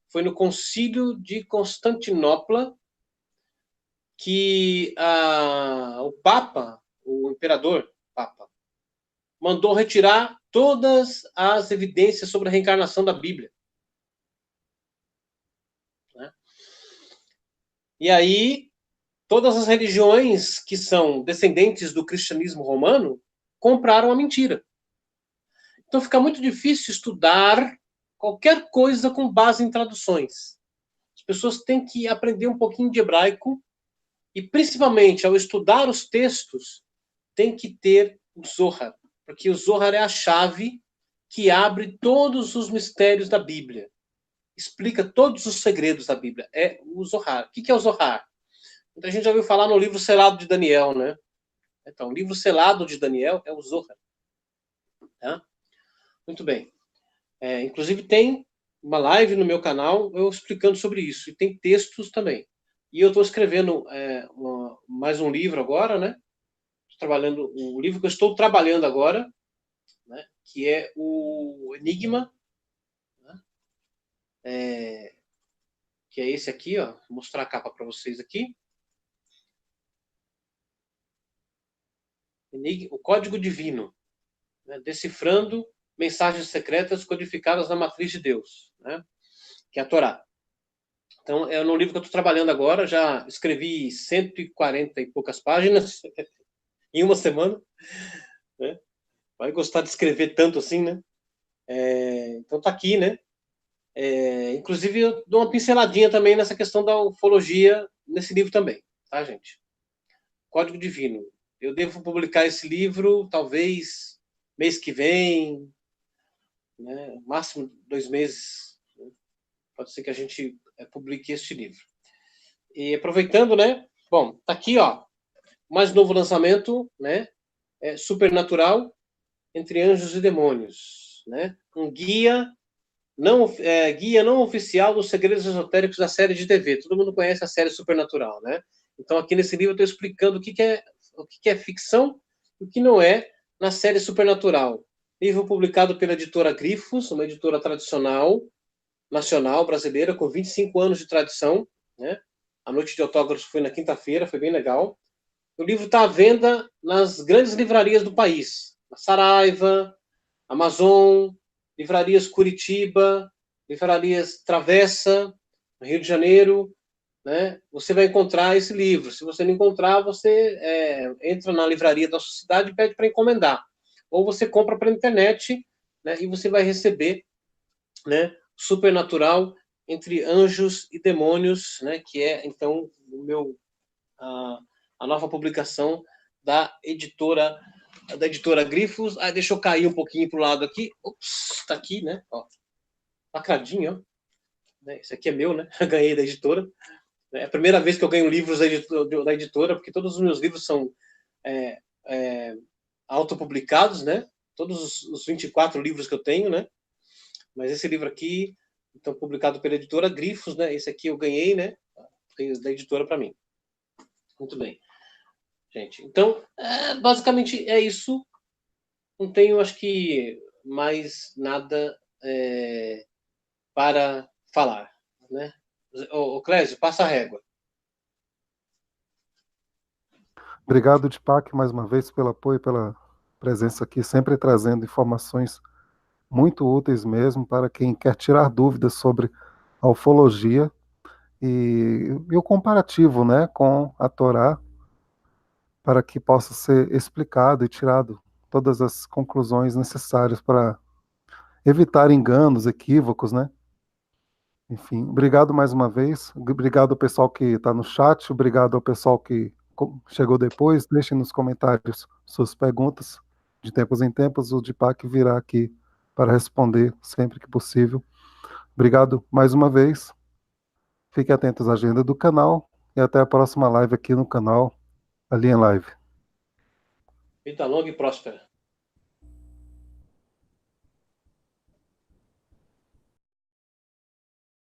Foi no Concílio de Constantinopla que o Papa, o imperador Papa, mandou retirar todas as evidências sobre a reencarnação da Bíblia. Né? E aí, todas as religiões que são descendentes do cristianismo romano compraram a mentira. Então fica muito difícil estudar qualquer coisa com base em traduções. As pessoas têm que aprender um pouquinho de hebraico e, principalmente, ao estudar os textos, tem que ter o Zohar, porque o Zohar é a chave que abre todos os mistérios da Bíblia. Explica todos os segredos da Bíblia. É o Zohar. O que é o Zohar? Muita gente já ouviu falar no livro selado de Daniel, né? Então, o livro selado de Daniel é o Zohar. Tá? Muito bem. Inclusive, tem uma live no meu canal eu explicando sobre isso. E tem textos também. E eu estou escrevendo mais um livro agora, né? Trabalhando o livro que eu estou trabalhando agora, né? Que é o Enigma, né? Que é esse aqui, ó. Vou mostrar a capa para vocês aqui. O Código Divino, né? Decifrando mensagens secretas codificadas na matriz de Deus, né? Que é a Torá. Então, é no livro que eu estou trabalhando agora, já escrevi 140 e poucas páginas em uma semana, né? Vai gostar de escrever tanto assim, né? Então tá aqui, né? Inclusive, eu dou uma pinceladinha também nessa questão da ufologia nesse livro também, tá, gente? Código Divino. Eu devo publicar esse livro, talvez mês que vem, né? Máximo 2 meses. Né? Pode ser que a gente publique este livro. E aproveitando, né? Bom, tá aqui, ó. Mais novo lançamento, né? Supernatural entre Anjos e Demônios, né? Um guia não oficial dos segredos esotéricos da série de TV. Todo mundo conhece a série Supernatural, né? Então, aqui nesse livro, eu estou explicando o que é ficção e o que não é na série Supernatural. Livro publicado pela editora Grifos, uma editora tradicional, nacional, brasileira, com 25 anos de tradição, né? A noite de autógrafos foi na quinta-feira, foi bem legal. O livro está à venda nas grandes livrarias do país. Na Saraiva, Amazon, livrarias Curitiba, livrarias Travessa, no Rio de Janeiro, né? Você vai encontrar esse livro. Se você não encontrar, você entra na livraria da sua cidade e pede para encomendar. Ou você compra pela internet, né? E você vai receber, né? Supernatural entre Anjos e Demônios, né? Que é então a nova publicação da editora Grifos. Deixa eu cair um pouquinho pro lado aqui. Ops, tá aqui, né? Ó, lacradinho, ó. Esse aqui é meu, né? Eu ganhei da editora. É a primeira vez que eu ganho livros da editora, porque todos os meus livros são autopublicados, né? Todos os 24 livros que eu tenho, né? Mas esse livro aqui, então, publicado pela editora Grifos, né? Esse aqui eu ganhei, né? Da editora para mim. Muito bem. Gente, então, basicamente é isso. Não tenho, acho que, mais nada para falar, né? Ô, Clésio, passa a régua. Obrigado, Deepak, mais uma vez pelo apoio e pela presença aqui, sempre trazendo informações muito úteis mesmo para quem quer tirar dúvidas sobre a ufologia e o comparativo, né, com a Torá, para que possa ser explicado e tirado todas as conclusões necessárias para evitar enganos, equívocos, né? Enfim, obrigado mais uma vez. Obrigado ao pessoal que está no chat, obrigado ao pessoal que chegou depois, deixe nos comentários suas perguntas. De tempos em tempos, o Dipak virá aqui para responder sempre que possível. Obrigado mais uma vez. Fique atentos à agenda do canal e até a próxima live aqui no canal Alien Live. Vida longa e próspera.